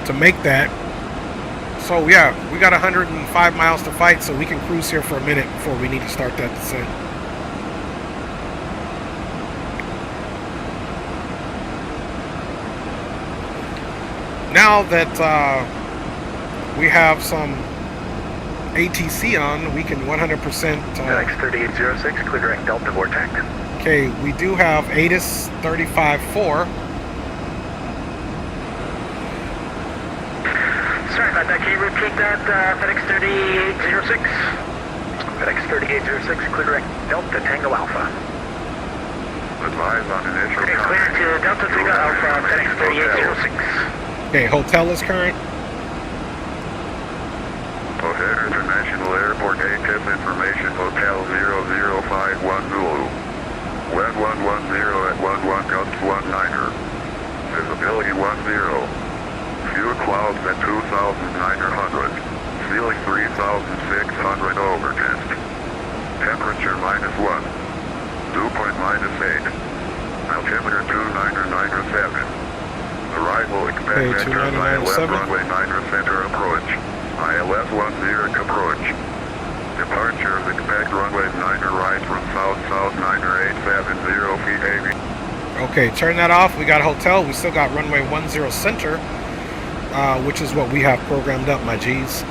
A: to make that. So yeah, we got 105 miles to fight, so we can cruise here for a minute before we need to start that descent. Now that we have some ATC on, we can 100%.
B: FedEx 3806, clear direct Delta Vortex.
A: Okay, we do have Ejets 35-4.
B: Sorry about that. Can you repeat that, FedEx 3806? FedEx 3806, clear direct Delta Tango Alpha. Advise on initial. Okay, clear to Delta Tango Alpha, FedEx 3806.
A: Okay, hotel is current.
G: O'Hare International Airport, ATIP information, Hotel 0051 Zulu. Wind 110 at 11 gusts 19er. Visibility 10. Few clouds at 2,900. Ceiling 3,600 overcast. Temperature -1. Dew point -8. Altimeter 2997. Arrival expect enter ILS runway 9er center approach. ILS 10 approach. Departure expect runway 9er right from south 9er 870 feet heavy.
A: Okay, turn that off. We got a hotel. We still got runway 10 center, which is what we have programmed up, my G's.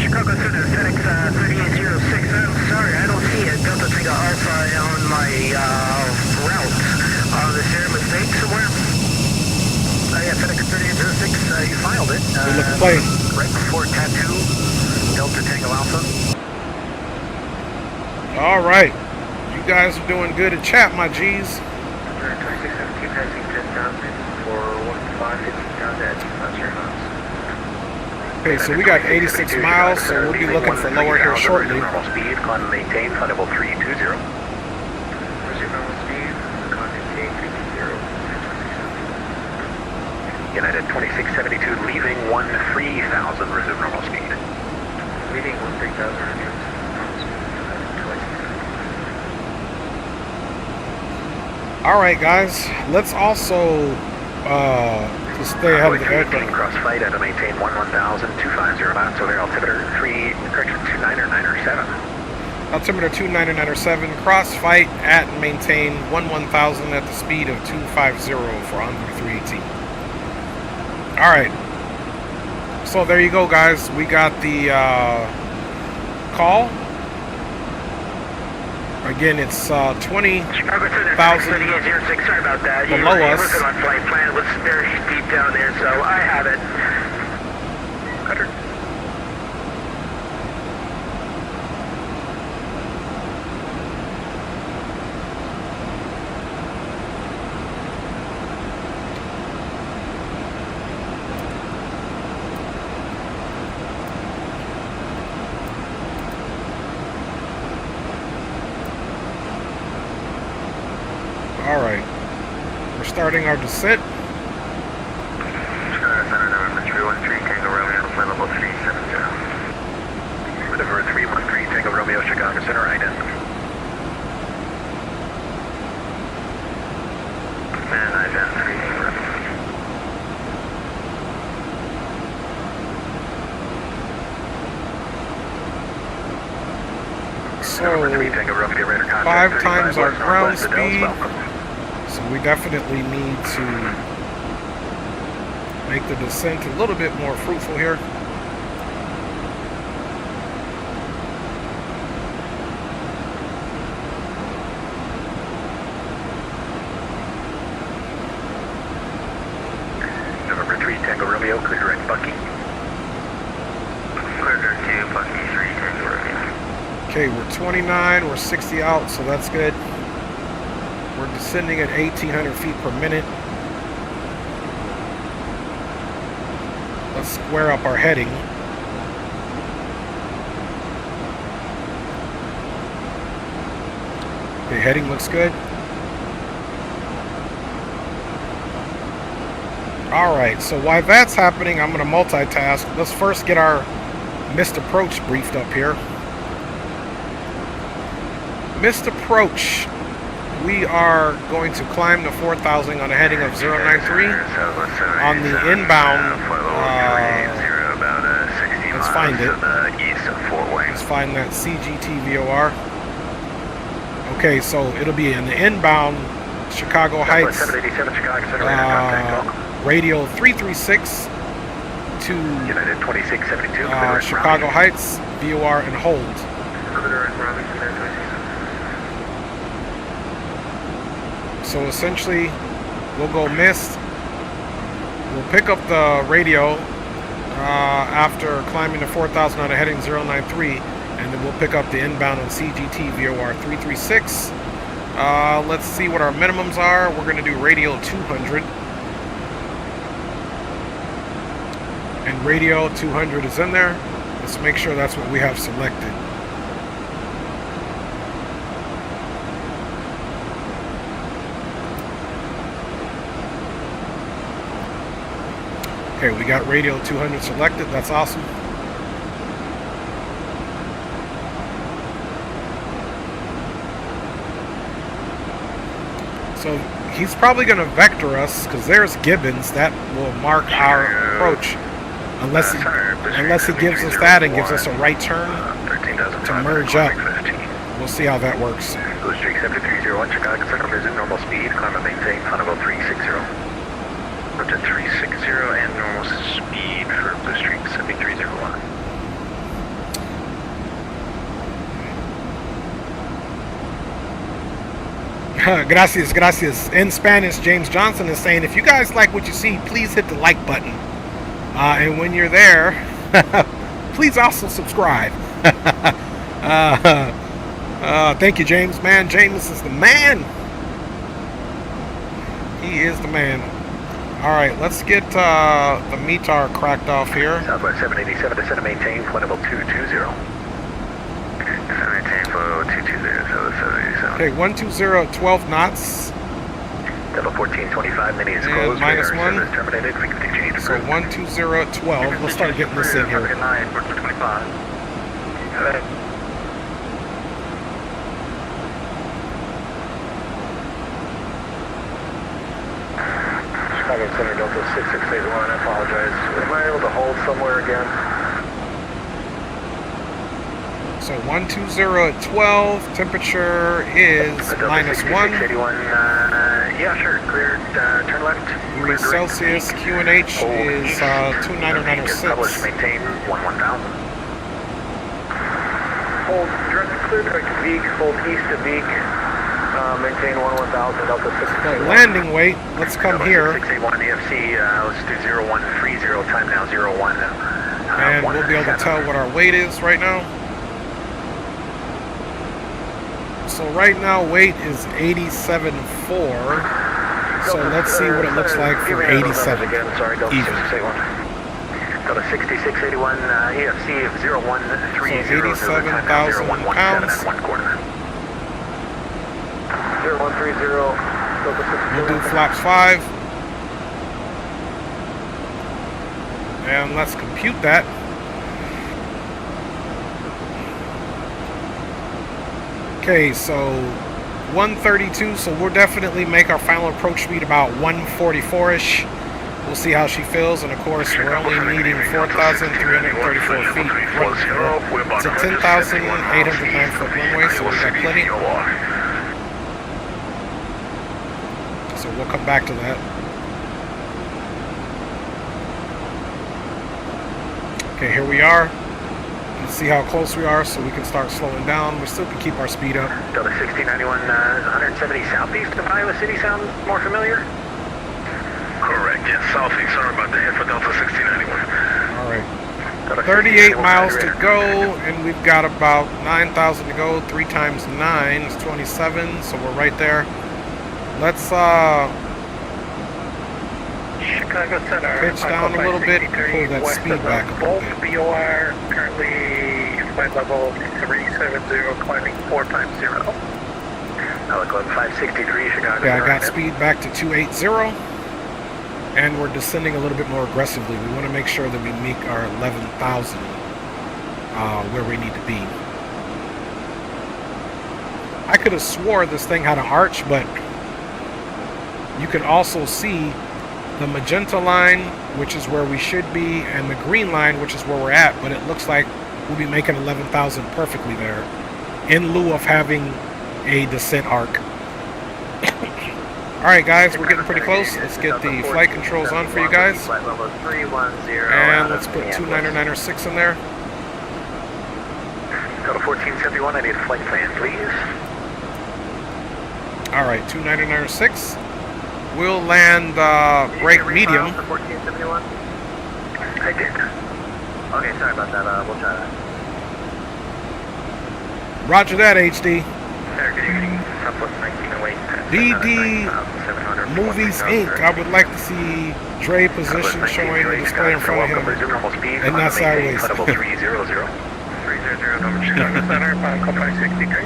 B: Chicago Center, FedEx 3806. I'm sorry, I don't see a Delta Tango Alpha on my route. Is there a mistake somewhere? Yeah, FedEx 3806, you filed it.
A: We look plain.
B: Right before Tattoo, Delta Tango Alpha.
A: All right. You guys are doing good at chat, my G's.
B: 2617 passing 10,000 for 1550 down at your house.
A: Okay, so we got 86 miles, so we'll be looking for lower here shortly.
B: Normal speed, climb and maintain, flight level 320.
F: Resume normal speed, climb and maintain 320.
B: United 2672, leaving 13,000, resume normal speed.
F: Leaving 13,000, resume normal speed.
A: All right, guys. Let's also to stay ahead of the aircraft.
B: Crossflight at a maintain 11,000, 250 knots over altimeter 2997.
A: Altimeter 2997, crossflight at and maintain 11,000 at the speed of 250 for Envoy 318. All right. So there you go, guys. We got the call. Again, it's 20,000
B: Chicago Center, 3806, sorry about that.
A: below us.
B: Listen on flight plan, it was very deep down there, so I have it. Cutter.
A: Alright. We're starting our descent.
G: Chicago Center, November 313, Tango Romeo, flight level 370.
B: November 313, Tango Romeo, Chicago Center, ident.
G: And ident 330.
A: So,
B: Tango Romeo, radar contact
A: 5 times our ground
B: northwest, Adele's
A: speed.
B: welcome.
A: So we definitely need to make the descent a little bit more fruitful here.
B: November 3, Tango Romeo, clear direct Bucky.
G: Clear direct 2, Bucky 3, Tango Romeo.
A: Okay, we're 29, we're 60 out, so that's good. We're descending at 1,800 feet per minute. Let's square up our heading. Okay, heading looks good. Alright, so while that's happening, I'm going to multitask. Let's first get our missed approach briefed up here. Missed approach. We are going to climb the 4,000 on a heading of 093. On the inbound, let's find it. Let's find that CGT VOR. Okay, so it'll be in the inbound Chicago Heights,
B: 787, Chicago Center, radar contact, welcome.
A: radio 336 to
B: United 2672,
A: Chicago Heights, VOR and hold. So essentially, we'll go missed. We'll pick up the radio after climbing the 4,000 on a heading 093, and then we'll pick up the inbound on CGT VOR 336. Let's see what our minimums are. We're going to do radio 200. And radio 200 is in there. Let's make sure that's what we have selected. Okay, we got radio 200 selected. That's awesome. So he's probably going to vector us because there's Gibbons that will mark our approach, unless he gives us that and gives us a right turn to merge up. We'll see how that works.
B: Joystick 7301, Chicago Center, visit normal speed, climb and maintain, final level 360. Up to 360 and normal speed for Blue Streak 7301.
A: Gracias, gracias. In Spanish, James Johnson is saying, if you guys like what you see, please hit the like button. And when you're there, please also subscribe. Thank you, James. Man, James is the man. He is the man. All right, let's get the METAR cracked off here.
B: Southwest 787, descend and maintain, flight level 220.
G: Maintain flow 220, Southwest 787.
A: Okay, 120, 12 knots.
B: Level 1425, mini is
A: And
B: closed.
A: minus
B: radar
A: 1.
B: service terminated. We can continue to
A: So 120, 12. Let's start getting this in here.
B: 9, 1425. Chicago Center, Delta 6681, I apologize. Am I able to hold somewhere again?
A: So 120 at 12. Temperature is minus 1.
B: Yeah, sure. Cleared, turn left.
A: The Celsius QNH is 29906.
B: Maintain 11,000. Hold direct clear to Vic, hold east of Vic. Maintain 11,000, Delta 6.
A: Landing weight, let's come here.
B: 681 EFC, let's do 0130, time now 01.
A: And we'll be able to tell what our weight is right now. So right now weight is 87.4. So let's see what it looks like for 87. Even.
B: Delta 6681, EFC of 0130.
A: So 87,000 pounds.
B: 0130.
A: We'll do flaps 5. And let's compute that. Okay, so 132, so we'll definitely make our final approach speed about 144-ish. We'll see how she feels, and of course, we're only needing 4,334 feet. It's a 10,809 foot runway, so we've got plenty. So we'll come back to that. Okay, here we are. Let's see how close we are so we can start slowing down. We still can keep our speed up.
B: Delta 1691, 170 southeast of Iowa City sound more familiar?
G: Correct, yes, southeast. Sorry about that. Head for Delta 1691.
A: All right. 38 miles to go, and we've got about 9,000 to go. 3 times 9 is 27, so we're right there. Let's
B: Chicago Center.
A: pitch down a little bit and pull that speed back a little bit.
B: BOR, currently flight level 370, climbing 4 times 0. Club 563, Chicago.
A: Okay, I got speed back to 280, and we're descending a little bit more aggressively. We want to make sure that we make our 11,000 where we need to be. I could have swore this thing had an arch, but you can also see the magenta line, which is where we should be, and the green line, which is where we're at, but it looks like we'll be making 11,000 perfectly there, in lieu of having a descent arc. Alright guys, we're getting pretty close. Let's get the flight controls on for you guys. And let's put 29906 in there.
B: Go to 1471, I need a flight plan, please.
A: Alright, 29906. We'll land brake medium.
B: 1471? I did. Okay, sorry about that. We'll try that.
A: Roger that, HD.
B: BD
A: Movies Inc. I would like to see Dre position showing the display in front of him and not sideways.
B: 300, number Chicago Center, Cockpit 63.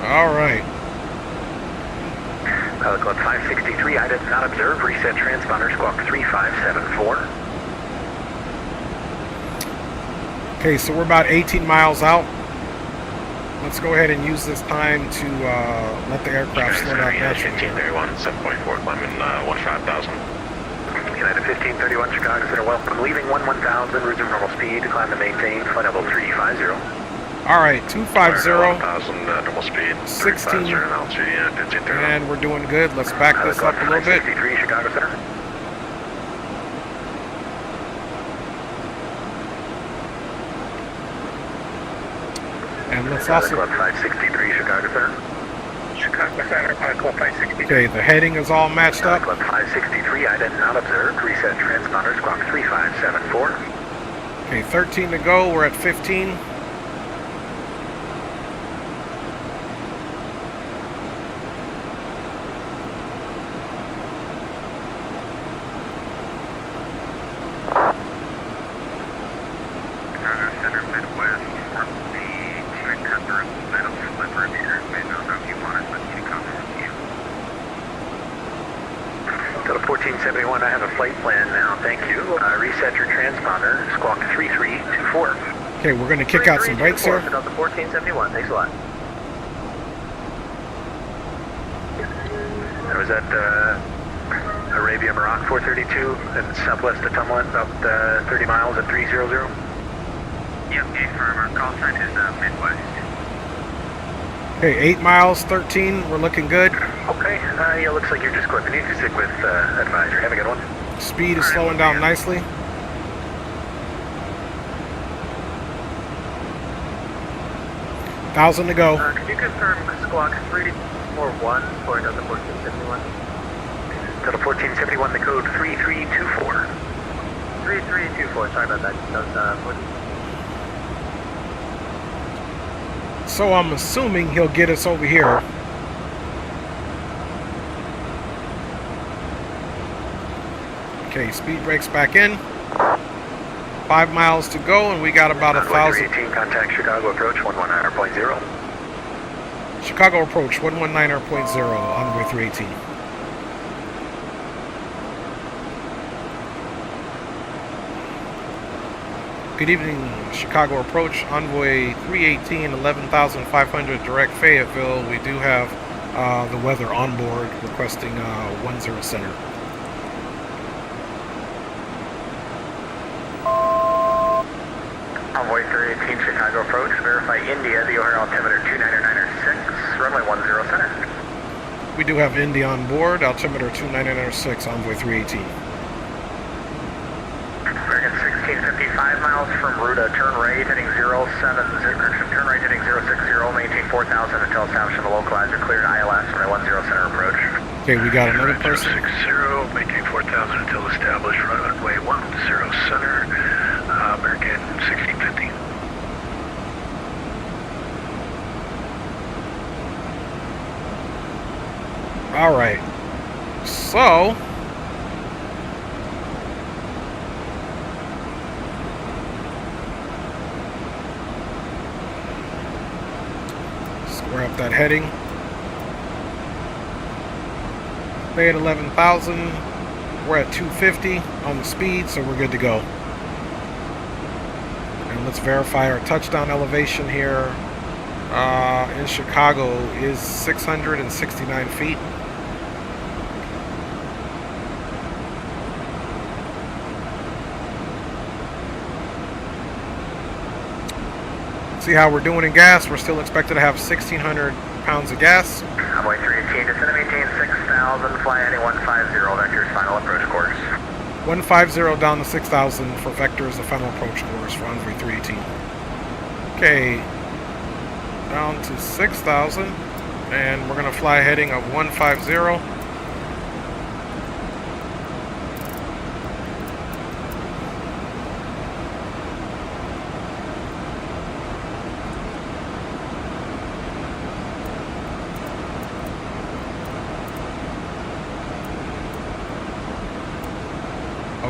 A: Alright.
B: Pilot Club 563, I did not observe. Reset transponder, squawk 3574.
A: Okay, so we're about 18 miles out. Let's go ahead and use this time to let the aircraft slow down naturally.
G: 1531, 7.4, climbing 15,000.
B: United 1531, Chicago Center, welcome. Leaving 11,000, resume normal speed, climb to maintain, flight level 350.
A: Alright, 250.
G: 1,000 normal speed,
A: 16. And we're doing good. Let's back this up a little bit.
B: 63, Chicago Center.
A: And let's also...
B: Club 563, Chicago Center. Chicago Center, Club 563.
A: Okay, the heading is all matched up.
B: Club 563, I did not observe. Reset transponder, squawk 3574.
A: Okay, 13 to go. We're at 15.
B: I have a flight plan now, thank you. Reset your transponder, squawk 3324.
A: Okay, we're going to kick out some brakes here.
B: 1471, thanks a lot. I was at Arabia Morocco 432 and southwest of Tumulin, about 30 miles at 300.
G: Yep, A firm. Our call sign is Midwest.
A: Okay, 8 miles, 13. We're looking good.
G: Okay, yeah, looks like you're just going to need to stick with advisor. Have a good one.
A: Speed is slowing down nicely. Thousand to go.
F: Could you confirm squawk 341 for another 1471?
G: Total 1471, the code 3324.
F: 3324, sorry about that. That was 14.
A: So I'm assuming he'll get us over here. Okay, speed brakes back in. 5 miles to go, and we got about 1,000.
G: 318, contact Chicago approach 119.0.
A: Chicago approach 119.0 on the way 318. Good evening, Chicago approach, Envoy 318, 11,500 direct Fayetteville. We do have the weather on board requesting 10 center.
G: Envoy 318, Chicago approach, verify India, the overall altimeter 299.6, runway 10 center.
A: We do have Indy on board, altimeter 299.6, Envoy 318.
G: American 1655 miles from Rudder, turn right heading 070, turn right heading 060, maintain 4,000 until established in the localizer, cleared ILS, runway 10 center approach.
A: Okay, we got another person.
G: 060, maintain 4,000 until established, runway 10 center, American 1650.
A: All right, so square up that heading. Stay at 11,000. We're at 250 on the speed, so we're good to go. And let's verify our touchdown elevation here in Chicago is 669 feet. See how we're doing in gas. We're still expected to have 1,600 pounds of gas.
G: Envoy 318, descend and maintain 6,000, fly heading 150, vectors final approach course.
A: 150 down to 6,000 for vectors, the final approach course for Envoy 318. Okay, down to 6,000, and we're going to fly heading of 150.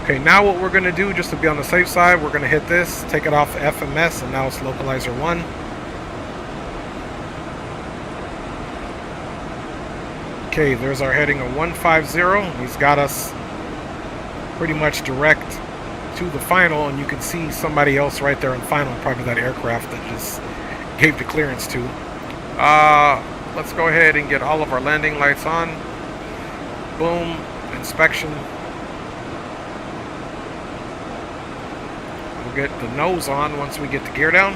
A: Okay, now what we're going to do, just to be on the safe side, we're going to hit this, take it off FMS, and now it's localizer 1. Okay, there's our heading of 150. He's got us pretty much direct to the final, and you can see somebody else right there in final, probably that aircraft that just gave the clearance to. Let's go ahead and get all of our landing lights on. Boom, inspection. Get the nose on once we get the gear down.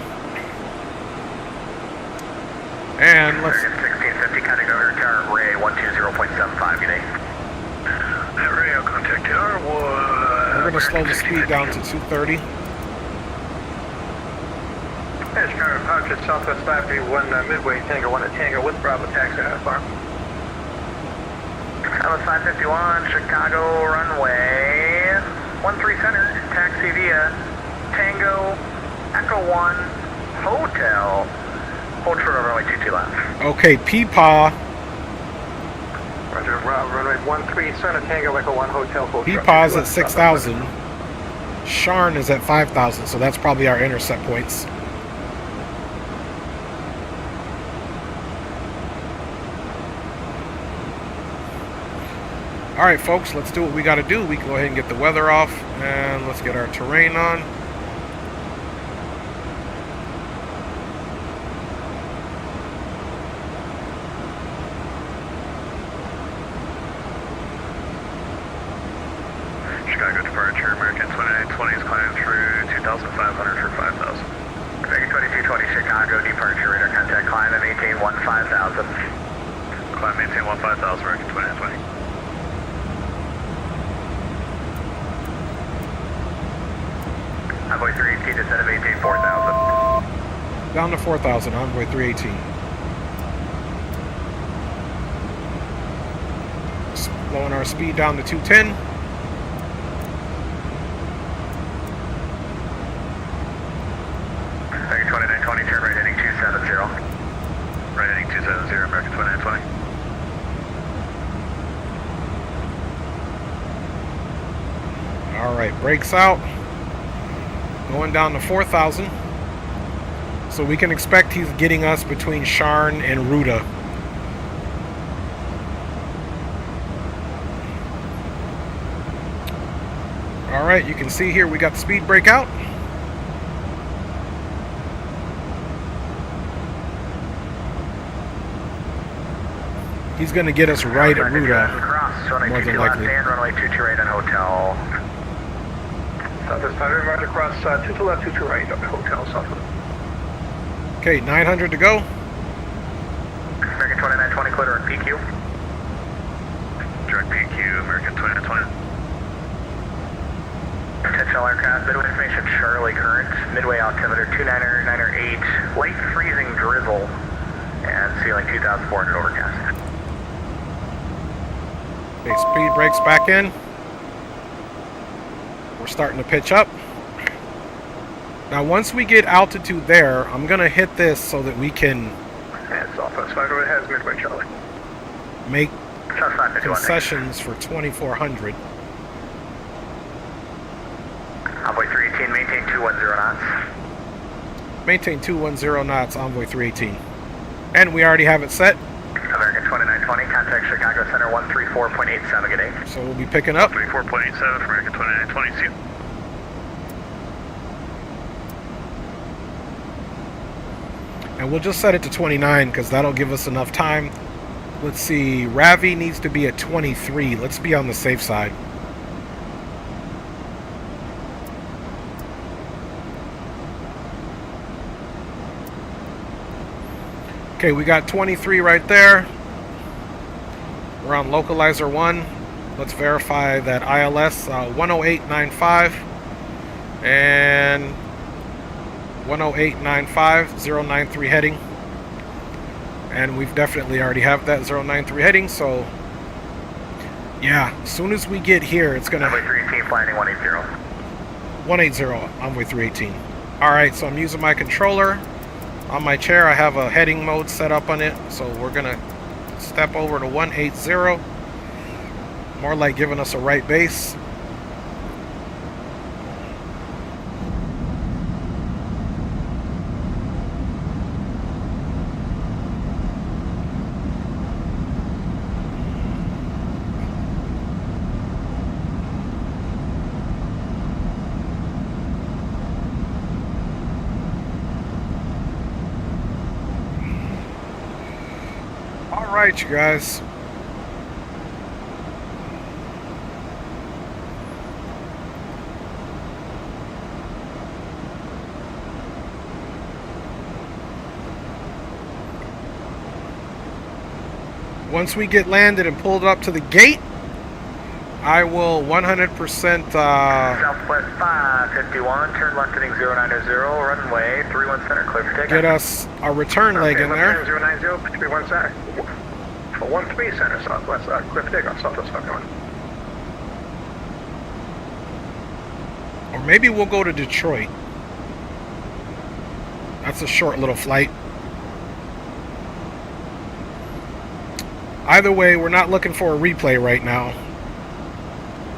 A: And let's...
G: 1650, cutting over tower Ray 120.75, good day. Ray, I'll contact tower.
A: We're going to slow the speed down to 230.
F: Chicago approach at Southwest 531 Midway, Tango 1 at Tango with Bravo taxi far.
G: Southwest 551, Chicago runway 13 center, taxi via Tango, Echo 1, Hotel. Hold short over runway 22 left.
A: Okay, Peepaw.
F: Roger, runway 13 center, Tango, Echo 1, Hotel.
A: Peepaw's at 6,000. Sharn is at 5,000, so that's probably our intercept points. Alright folks, let's do what we gotta do. We can go ahead and get the weather off, and let's get our terrain on.
G: Chicago departure, American 2920 is climbing through 2,500 for 5,000. American 2220, Chicago departure, radar contact, climb and maintain maintain 15,000.
F: Climb maintain 15,000, American 2920.
G: Envoy 318 descend to maintain 4,000.
A: Down to 4,000, Envoy 318. Slowing our speed down to 210.
G: American 2920, turn right heading 270.
F: Right heading 270, American 2920.
A: All right, brakes out. Going down to 4,000. So we can expect he's getting us between Sharn and Ruda. All right, you can see here we got the speed brake out. He's going to get us right at Ruda, more than likely.
G: Runway 22 right on hotel.
F: Southwest 500, roger, cross 2 to left, 2 to right, hotel, southwest.
A: Okay, 900 to go.
G: American 2920, clear on PQ.
F: Direct PQ, American 2920.
G: Intentional aircraft, midway information, Charlie current, midway altimeter 298, light freezing drizzle, and ceiling 2,400 overcast.
A: Okay, speed brakes back in. We're starting to pitch up. Now once we get altitude there, I'm going to hit this so that we can
F: And Southwest 500 has midway, Charlie.
A: make
G: South 551.
A: concessions for 2,400.
G: Envoy 318, maintain 210 knots.
A: Maintain 210 knots, Envoy 318. And we already have it set,
G: American 2920, contact Chicago Center 134.87, good day.
A: so we'll be picking up.
F: 34.87 for American 2920, see you.
A: And we'll just set it to 29 because that'll give us enough time. Let's see, Ravi needs to be at 23. Let's be on the safe side. Okay, we got 23 right there. We're on localizer 1. Let's verify that ILS 10895 and 10895, 093 heading. And we've definitely already have that 093 heading, so yeah, as soon as we get here, it's gonna...
G: Envoy 318, flying 180.
A: 180, Envoy 318. Alright, so I'm using my controller. On my chair, I have a heading mode set up on it, so we're gonna step over to 180. More like giving us a right base. Alright, you guys. Once we get landed and pulled up to the gate, I will 100%
G: Southwest 551, turn left heading 090, runway 31 center, clear for takeoff.
A: get us a return leg in there.
F: 090, 31 center. 13 center, Southwest, clear for takeoff, Southwest 501.
A: Or maybe we'll go to Detroit. That's a short little flight. Either way, we're not looking for a replay right now.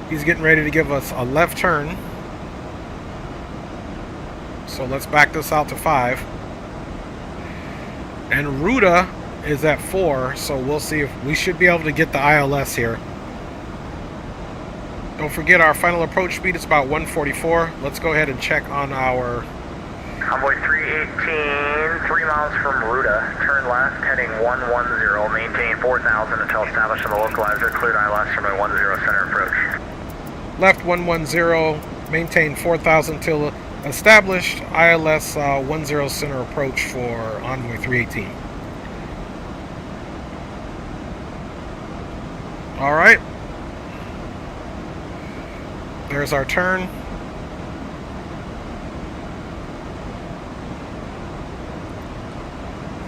A: He's getting ready to give us a left turn. So let's back this out to 5. And Ruda is at 4, so we'll see if we should be able to get the ILS here. Don't forget our final approach speed is about 144. Let's go ahead and check on our...
G: Envoy 318, 3 miles from Ruda, turn left heading 110, maintain 4,000 until established on the localizer, cleared ILS from a 10 center approach.
A: Left 110, maintain 4,000 till established, ILS 10 center approach for Envoy 318. All right. There's our turn.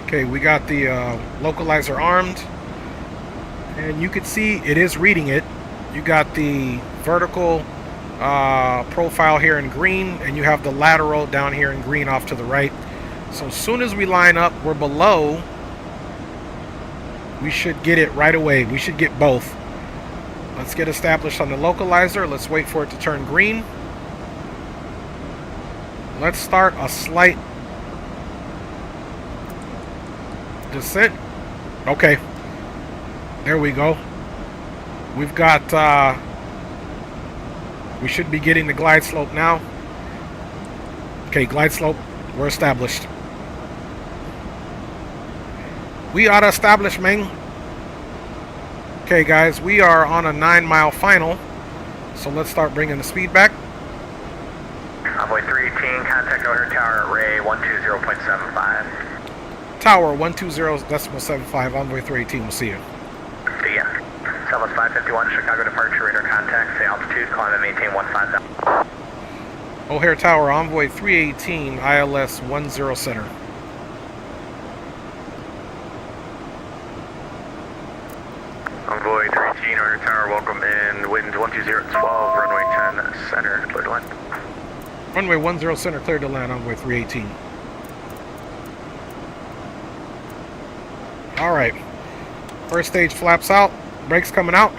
A: Okay, we got the localizer armed. And you can see it is reading it. You got the vertical profile here in green, and you have the lateral down here in green off to the right. So as soon as we line up, we're below. We should get it right away. We should get both. Let's get established on the localizer. Let's wait for it to turn green. Let's start a slight descent. Okay. There we go. We've got, we should be getting the glide slope now. Okay, glide slope. We're established. We ought to establish, Ming. Okay, guys, we are on a 9-mile final. So let's start bringing the speed back.
G: Envoy 318, contact O'Hare Tower at Ray 120.75.
A: Tower 120.75, Envoy 318, we'll see you.
G: See ya. Southwest 551, Chicago departure, radar contact, say altitude, climb and maintain 15,000.
A: O'Hare Tower, Envoy 318, ILS 10 center.
G: Envoy 318, O'Hare Tower, welcome in, wind 120.12, runway 10 center, clear to land.
A: Runway 10 center, cleared to land, Envoy 318. All right. First stage flaps out, brakes coming out.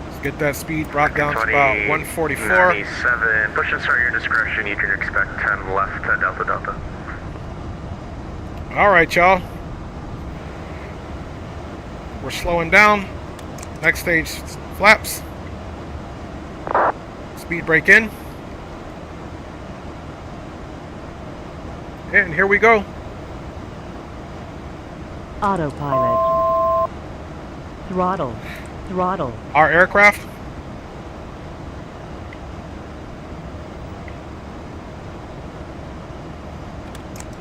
A: Let's get that speed brought down to about 144.
G: 97, push and start your discretion, you can expect 10 left to Delta Delta.
A: All right, y'all. We're slowing down. Next stage flaps. Speed brake in. And here we go.
E: Autopilot. Throttle. Throttle.
A: Our aircraft.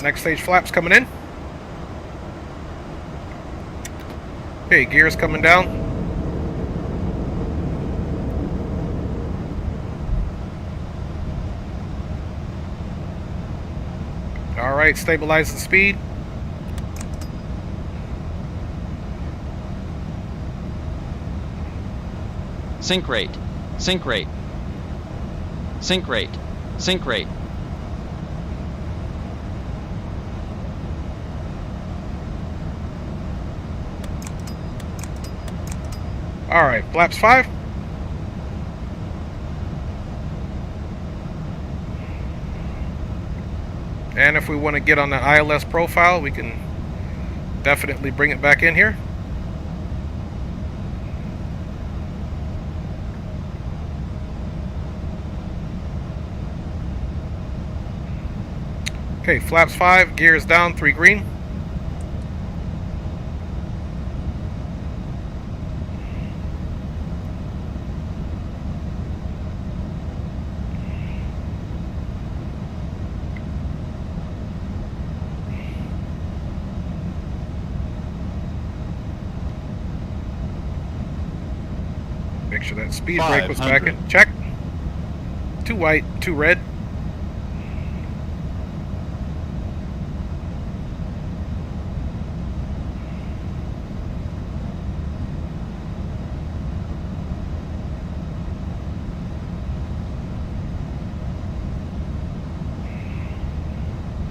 A: Next stage flaps coming in. Okay, gears coming down. All right, stabilize the speed.
H: Sync rate, sync rate, sync rate, sync rate.
A: All right, flaps 5. And if we want to get on the ILS profile, we can definitely bring it back in here. Okay, flaps 5, gears down, 3 green. Make sure that speed brake was back in. Check. 2 white, 2 red.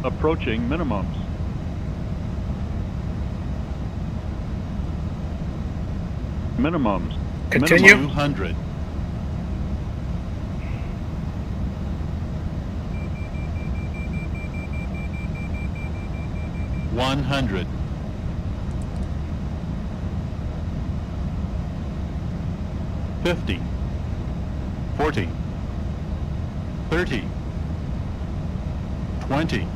I: Approaching minimums. Minimums.
A: Continue.
I: Minimum 200. $100. 50. 40. 30. 20.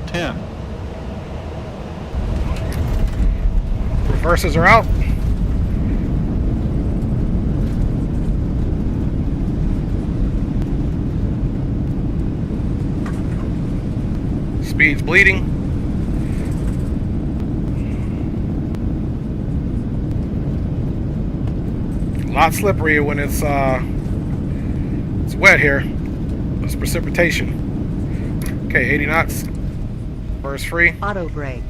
I: 10.
A: Reverses are out. Speed's bleeding. A lot slippery when it's wet here. It's precipitation. Okay, 80 knots. Burst free.
E: Auto brake.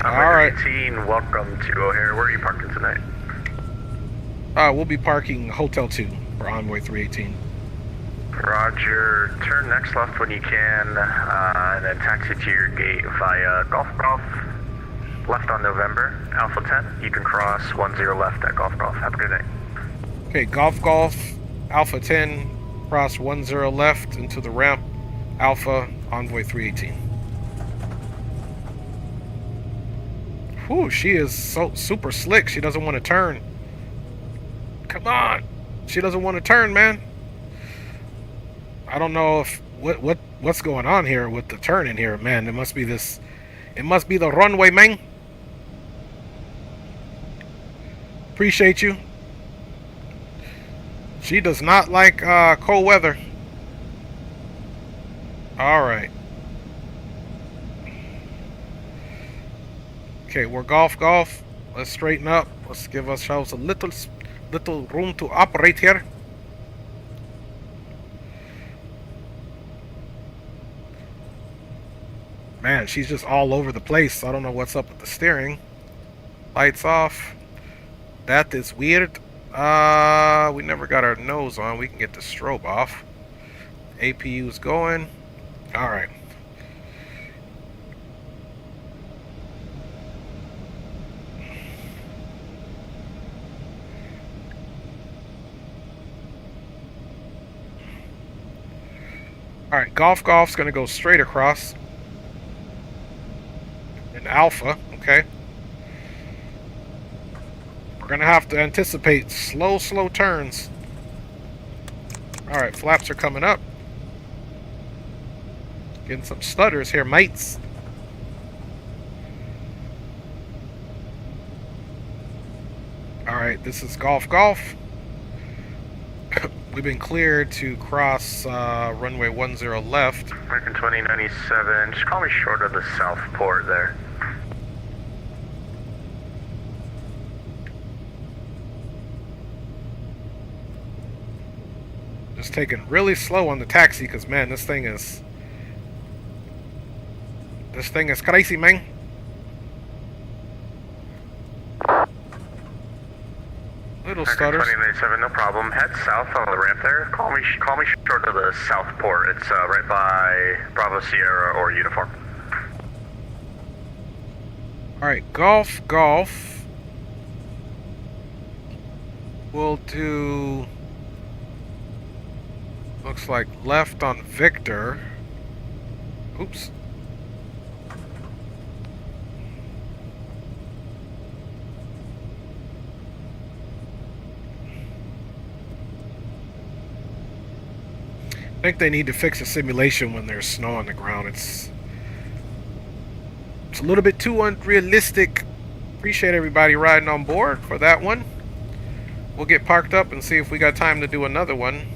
A: Alright.
F: 18, welcome to O'Hare. Where are you parking tonight?
A: We'll be parking Hotel 2 for Envoy 318.
F: Roger. Turn next left when you can, and then taxi to your gate via Golf Golf. Left on November, Alpha 10. You can cross 10 left at Golf Golf. Have a good night.
A: Okay, Golf Golf, Alpha 10, cross 10 left into the ramp, Alpha, Envoy 318. Whew, she is so super slick. She doesn't want to turn. Come on. She doesn't want to turn, man. I don't know if what's going on here with the turn in here, man. It must be this. It must be the runway, man. Appreciate you. She does not like cold weather. All right. Okay, we're Golf. Let's straighten up. Let's give ourselves a little room to operate here. Man, she's just all over the place. I don't know what's up with the steering. Lights off. That is weird. We never got our nose on. We can get the strobe off. APU's going. All right. All right, Golf's going to go straight across. And Alpha, okay. We're going to have to anticipate slow turns. All right, flaps are coming up. Getting some stutters here, mates. All right, this is Golf. We've been cleared to cross runway 10 left.
F: American 2097, just call me short of the south port there.
A: Just taking really slow on the taxi because, man, this thing is crazy, man. Little stutters.
F: 2097, no problem. Head south on the ramp there. Call me short of the south port. It's right by Bravo Sierra or Uniform.
A: All right, Golf. We'll do. Looks like left on Victor. Oops. I think they need to fix the simulation when there's snow on the ground. It's a little bit too unrealistic. Appreciate everybody riding on board for that one. We'll get parked up and see if we got time to do another one.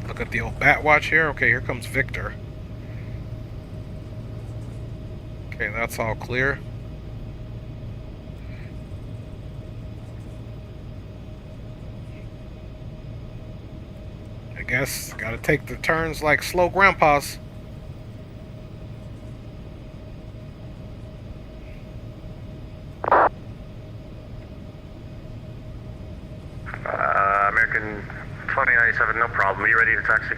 A: Look at the old bat watch here. Okay, here comes Victor. Okay, that's all clear. I guess gotta take the turns like slow grandpas.
F: American 2097, no problem. Are you ready to taxi?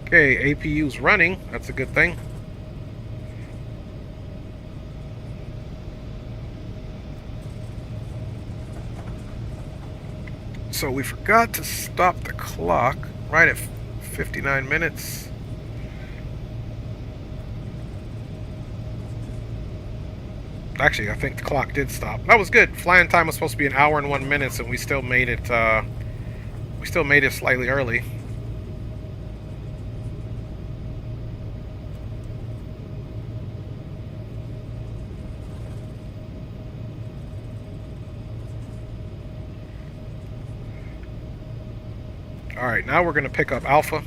A: Okay, APU's running. That's a good thing. So we forgot to stop the clock right at 59 minutes. Actually, I think the clock did stop. That was good. Flying time was supposed to be 1 hour and 1 minute, and we still made it. We still made it slightly early. Alright, now we're going to pick up Alpha.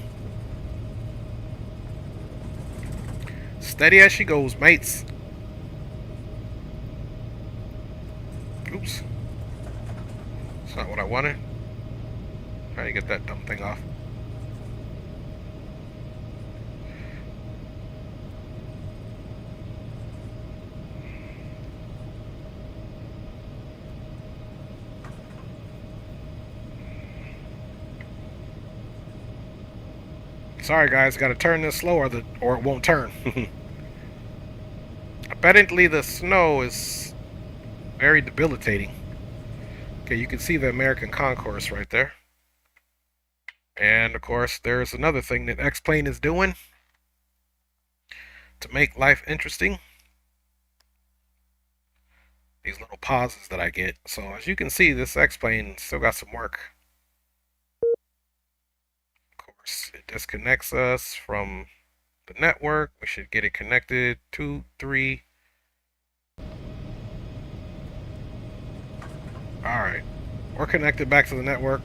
A: Steady as she goes, mates. Oops. That's not what I wanted. How do you get that dumb thing off? Sorry guys, gotta turn this slower or it won't turn. Apparently the snow is very debilitating. Okay, you can see the American concourse right there. And of course, there's another thing that X-Plane is doing to make life interesting. These little pauses that I get. So as you can see, this X-Plane still got some work. It disconnects us from the network. We should get it connected. 2, 3. Alright. We're connected back to the network.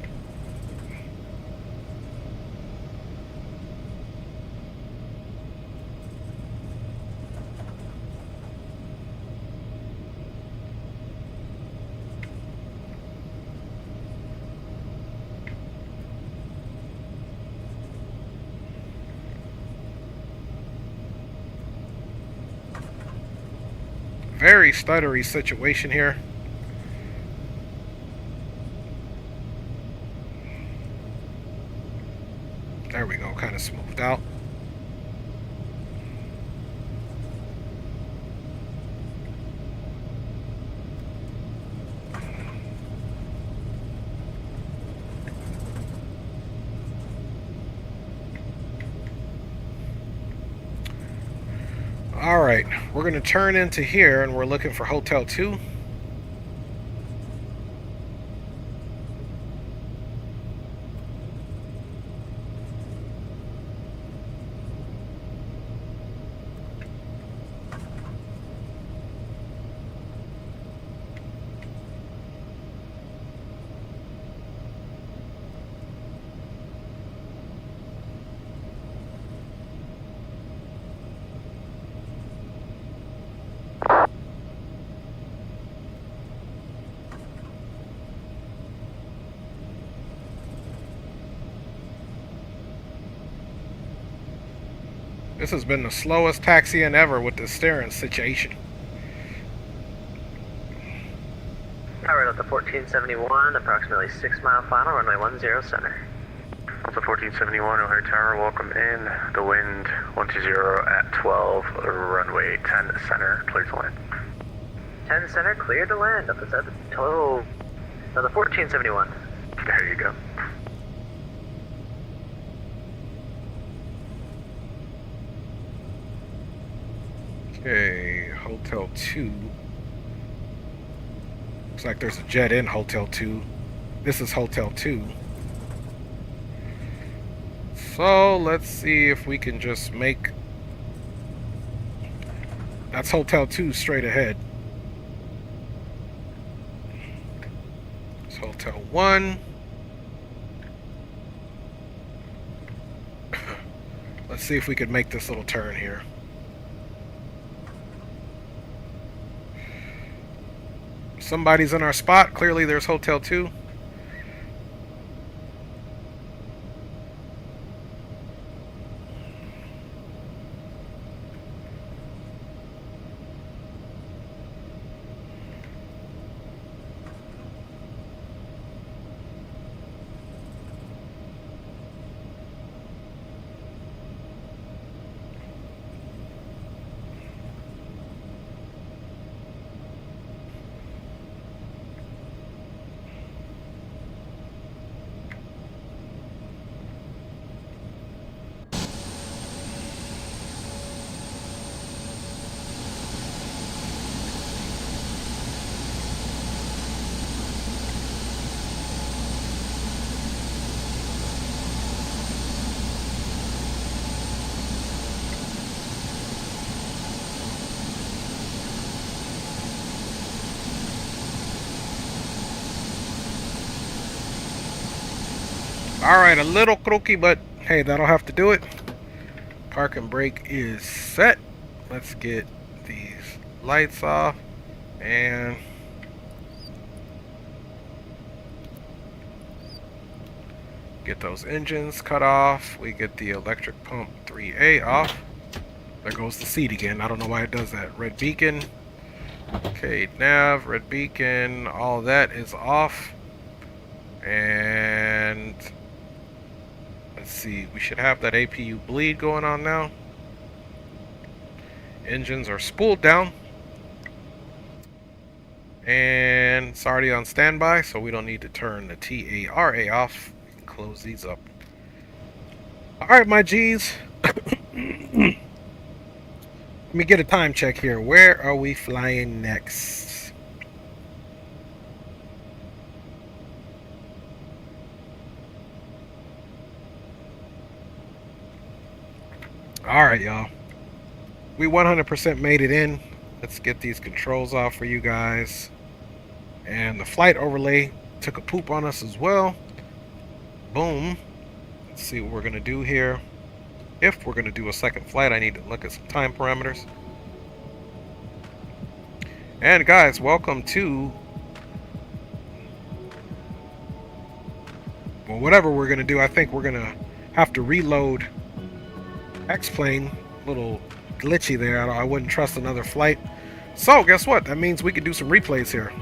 A: Very stuttery situation here. There we go, kind of smoothed out. Alright, we're going to turn into here and we're looking for Hotel 2. This has been the slowest taxiing ever with the steering situation.
J: Powered up to 1471, approximately 6 mile final, runway 10 center.
F: Also 1471, O'Hare Tower, welcome in. The wind 120 at 12, runway 10 center, clear to land.
J: 10 center, clear to land. Up inside the total. No, the 1471.
F: There you go.
A: Okay, Hotel 2. Looks like there's a jet in Hotel 2. This is Hotel 2. So let's see if we can just make... That's Hotel 2 straight ahead. It's Hotel 1. Let's see if we can make this little turn here. Somebody's in our spot. Clearly there's Hotel 2. Alright, a little croaky, but hey, that'll have to do it. Park and brake is set. Let's get these lights off and get those engines cut off. We get the electric pump 3A off. There goes the seat again. I don't know why it does that. Red beacon. Okay, nav, red beacon, all of that is off. And let's see, we should have that APU bleed going on now. Engines are spooled down. And it's already on standby, so we don't need to turn the TARA off. We can close these up. Alright, my G's. Let me get a time check here. Where are we flying next? Alright, y'all. We 100% made it in. Let's get these controls off for you guys. And the flight overlay took a poop on us as well. Boom. Let's see what we're going to do here. If we're going to do a second flight, I need to look at some time parameters. And guys, welcome to, well, whatever we're going to do. I think we're going to have to reload X-Plane. A little glitchy there. I wouldn't trust another flight. So guess what? That means we could do some replays here.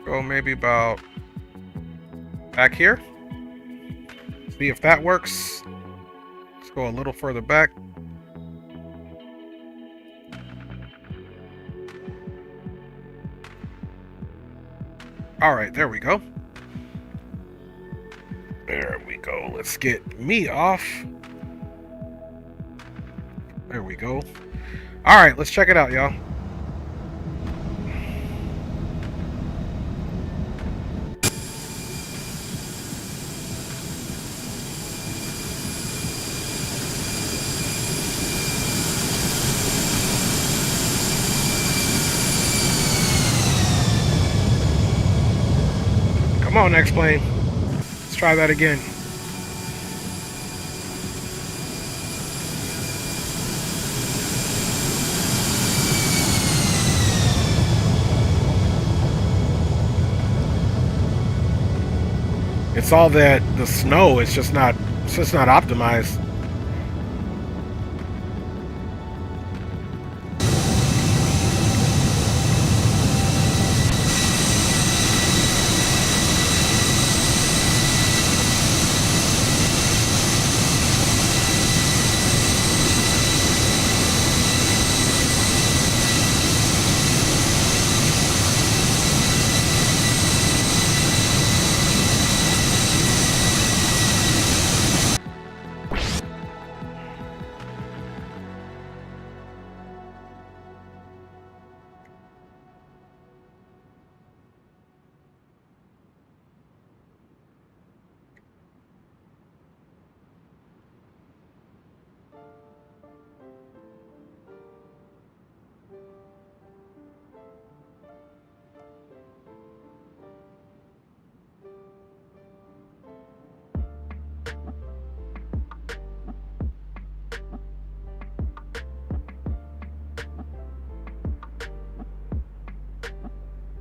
A: Go maybe about back here. See if that works. Let's go a little further back. All right, there we go. There we go. Let's get me off. There we go. All right, let's check it out, y'all. Come on, X-Plane. Let's try that again. It's all that the snow is just not optimized.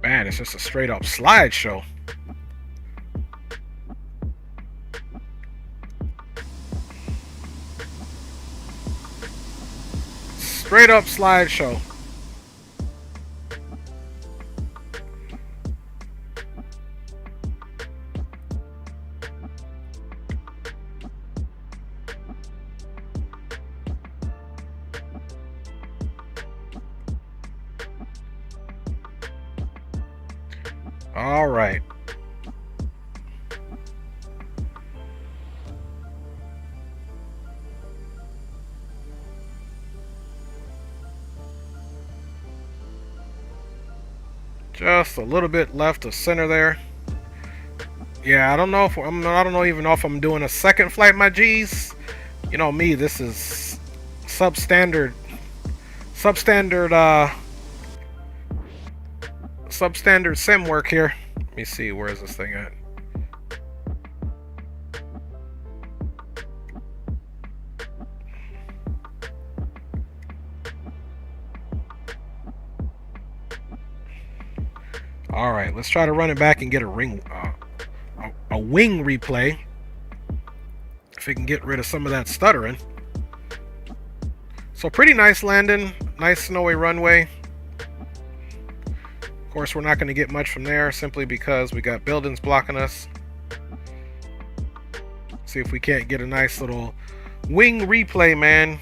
A: Man, it's just a straight up slideshow. Straight up slideshow. All right. Just a little bit left of center there. Yeah, I don't know if I don't even know if I'm doing a second flight, my G's. You know me, this is substandard substandard sim work here. Let me see, where is this thing at? All right, let's try to run it back and get a wing replay. If we can get rid of some of that stuttering. So pretty nice landing, nice snowy runway. Of course, we're not going to get much from there simply because we got buildings blocking us. See if we can't get a nice little wing replay, man.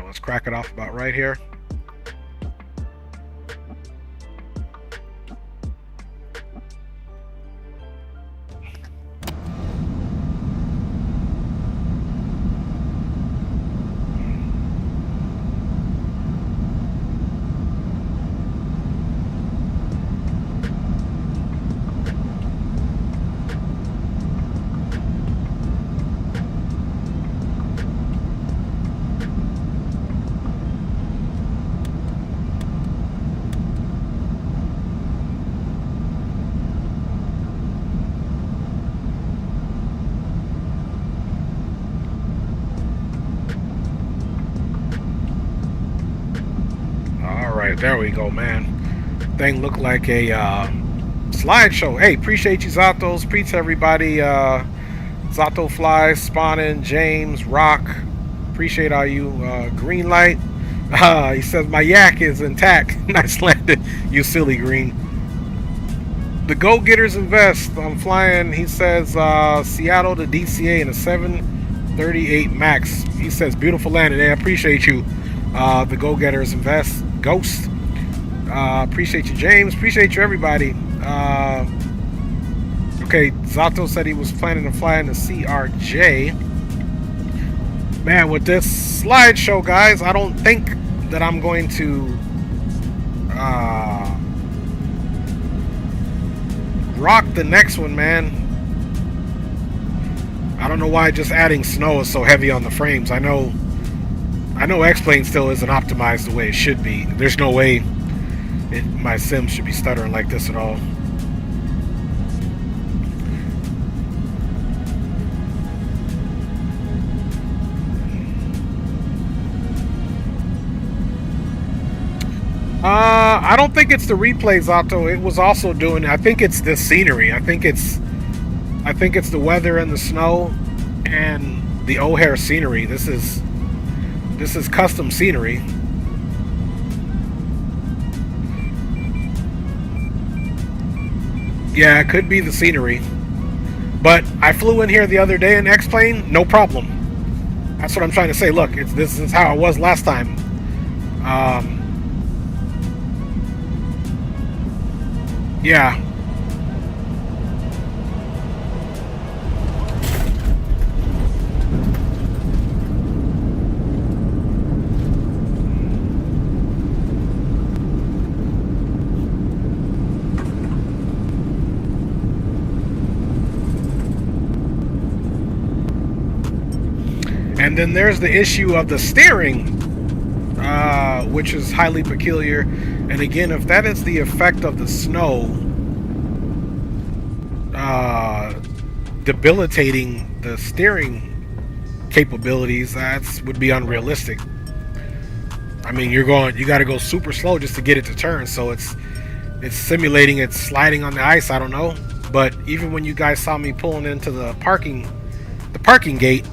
A: Let's crack it off about right here. There we go, man. Thing looked like a slideshow. Hey, appreciate you, Zatos. Preach everybody. Zato Fly, Spawnin, James, Rock. Appreciate all you. Green Light. He says my yak is intact. Nice landing, you silly green. The Go-Getters Invest. I'm flying. He says Seattle to DCA in a 738 Max. He says beautiful landing. Hey, I appreciate you. The Go-Getters Invest. Ghost. Appreciate you, James. Appreciate you, everybody. Okay, Zato said he was planning to fly in the CRJ. Man, with this slideshow, guys, I don't think that I'm going to rock the next one, man. I don't know why just adding snow is so heavy on the frames. I know X-Plane still isn't optimized the way it should be. There's no way my sim should be stuttering like this at all. I don't think it's the replays, Otto. It was also doing. I think it's the scenery. I think it's the weather and the snow and the O'Hare scenery. This is custom scenery. Yeah, it could be the scenery. But I flew in here the other day in X-Plane, no problem. That's what I'm trying to say. Look, this is how it was last time. Yeah. And then there's the issue of the steering, which is highly peculiar. And again, if that is the effect of the snow debilitating the steering capabilities, that would be unrealistic. I mean, you got to go super slow just to get it to turn. So it's simulating it's sliding on the ice. I don't know, but even when you guys saw me pulling into the parking gate,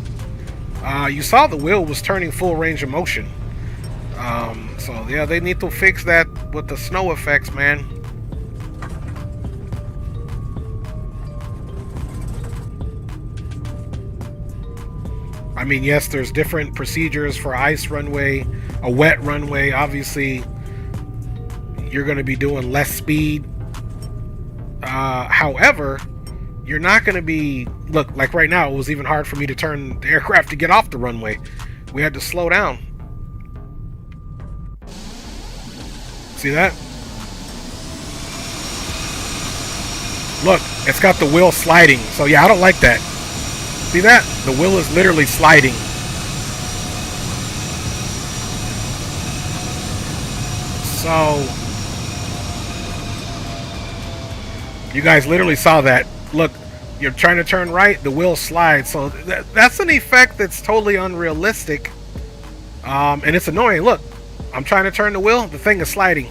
A: you saw the wheel was turning full range of motion. So yeah, they need to fix that with the snow effects, man. I mean, yes, there's different procedures for ice runway, a wet runway. Obviously, you're going to be doing less speed. However, you're not going to be... Look, like right now, it was even hard for me to turn the aircraft to get off the runway. We had to slow down. See that? Look, it's got the wheel sliding. So yeah, I don't like that. See that? The wheel is literally sliding. So you guys literally saw that. Look, you're trying to turn right, the wheel slides. So that's an effect that's totally unrealistic. And it's annoying. Look, I'm trying to turn the wheel, the thing is sliding.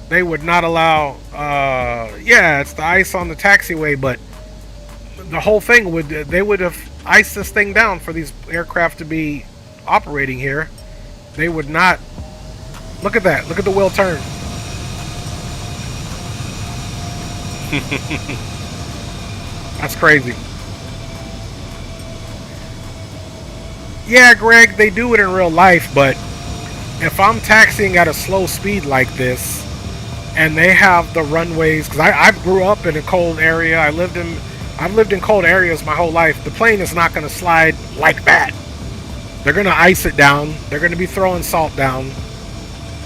A: They would not allow, yeah, it's the ice on the taxiway, but the whole thing would, they would have iced this thing down for these aircraft to be operating here. They would not. Look at that. Look at the wheel turn. That's crazy. Yeah, Greg, they do it in real life, but if I'm taxiing at a slow speed like this, and they have the runways, because I grew up in a cold area. I've lived in cold areas my whole life. The plane is not going to slide like that. They're going to ice it down. They're going to be throwing salt down.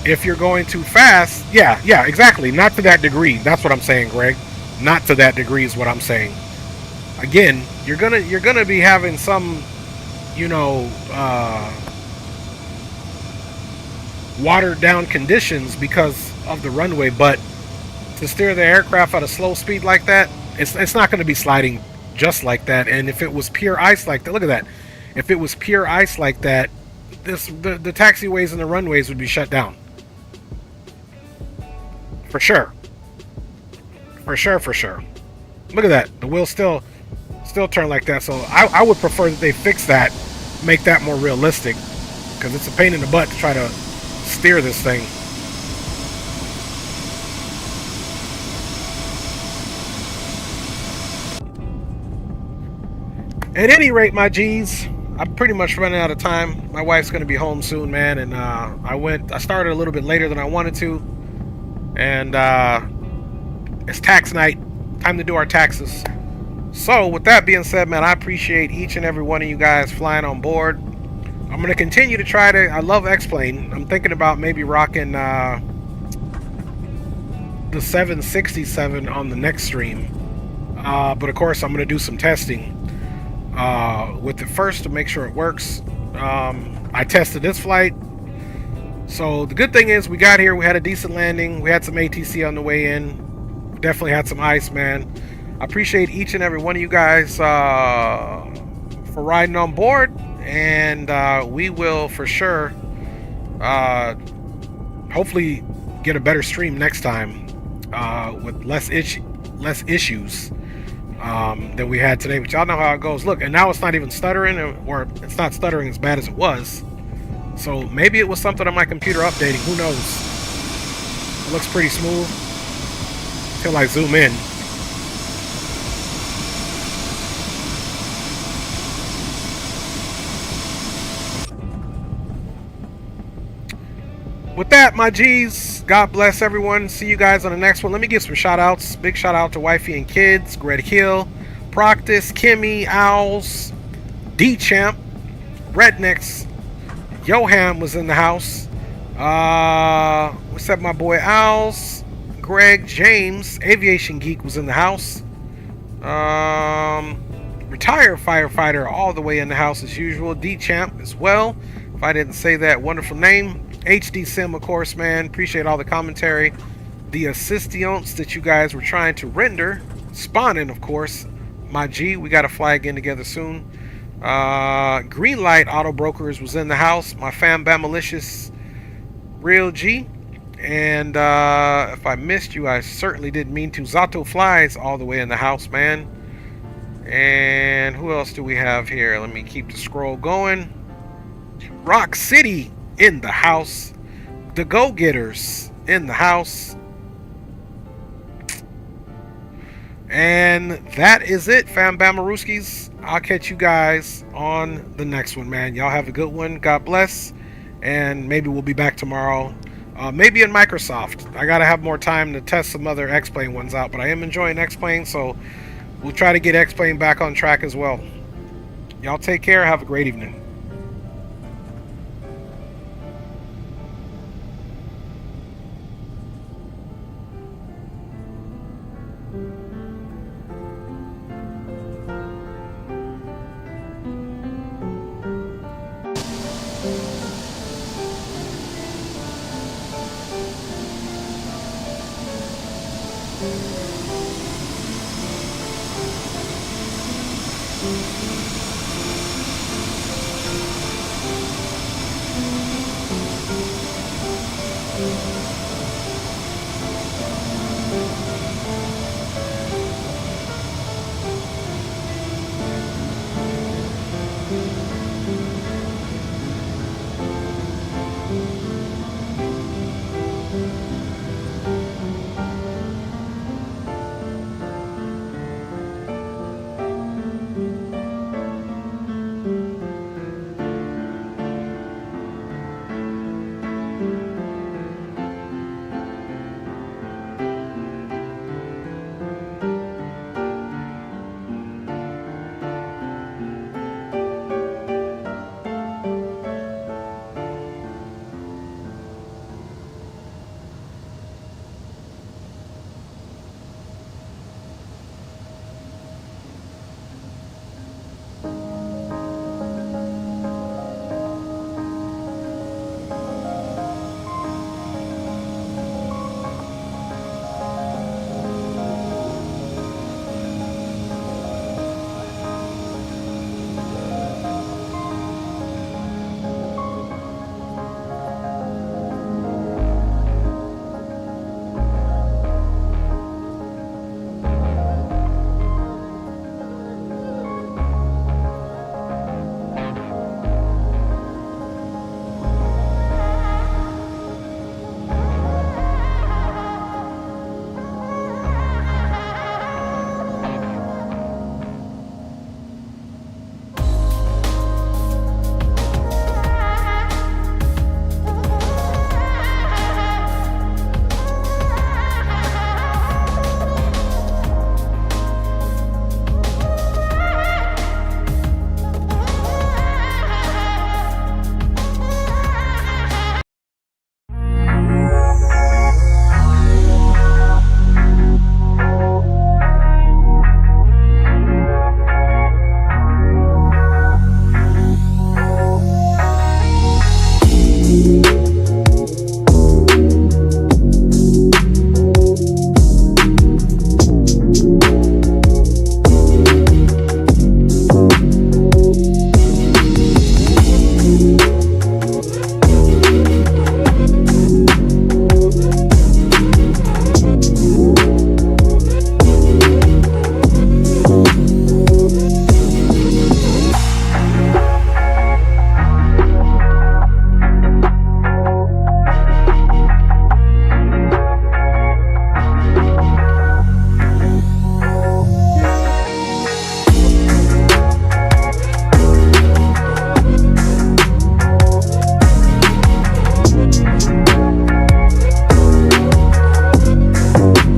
A: If you're going too fast, yeah, exactly. Not to that degree. That's what I'm saying, Greg. Not to that degree is what I'm saying. Again, you're gonna be having some, you know, watered down conditions because of the runway, but to steer the aircraft at a slow speed like that, it's not going to be sliding just like that. And if it was pure ice like that, look at that. If it was pure ice like that, the taxiways and the runways would be shut down. For sure. For sure. Look at that. The wheels still turn like that. So I would prefer that they fix that, make that more realistic, because it's a pain in the butt to try to steer this thing. At any rate, my G's, I'm pretty much running out of time. My wife's going to be home soon, man, and I started a little bit later than I wanted to, and it's tax night. Time to do our taxes. So with that being said, man, I appreciate each and every one of you guys flying on board. I'm going to continue to try to, I love X-Plane. I'm thinking about maybe rocking the 767 on the next stream, but of course I'm going to do some testing with it first to make sure it works. I tested this flight, so the good thing is we got here, we had a decent landing, we had some ATC on the way in, we definitely had some ice, man. I appreciate each and every one of you guys for riding on board, and we will for sure hopefully get a better stream next time with less issues than we had today, but y'all know how it goes. Look, and now it's not even stuttering, or it's not stuttering as bad as it was. So maybe it was something on my computer updating, who knows. It looks pretty smooth until I zoom in. With that, my G's, God bless everyone. See you guys on the next one. Let me give some shout outs. Big shout out to Wifey and Kids, Greg Hill, Proctus, Kimmy, Owls, D-Champ, Rednecks, Johan was in the house. What's up, my boy Owls, Greg, James, Aviation Geek was in the house. Retired firefighter all the way in the house as usual. D-Champ as well, if I didn't say that wonderful name. HD Sim, of course, man. Appreciate all the commentary. The assistance that you guys were trying to render. Spawning, of course. My G, we got to fly again together soon. Green Light Auto Brokers was in the house. My fam Bamalicious, Real G. And if I missed you, I certainly didn't mean to. Zato Flies all the way in the house, man. And who else do we have here? Let me keep the scroll going. Rock City in the house. The Go-Getters in the house. And that is it, fam Bamaruskis. I'll catch you guys on the next one, man. Y'all have a good one. God bless. And maybe we'll be back tomorrow. Maybe in Microsoft. I gotta have more time to test some other X-Plane ones out, but I am enjoying X-Plane, so we'll try to get X-Plane back on track as well. Y'all take care. Have a great evening. man.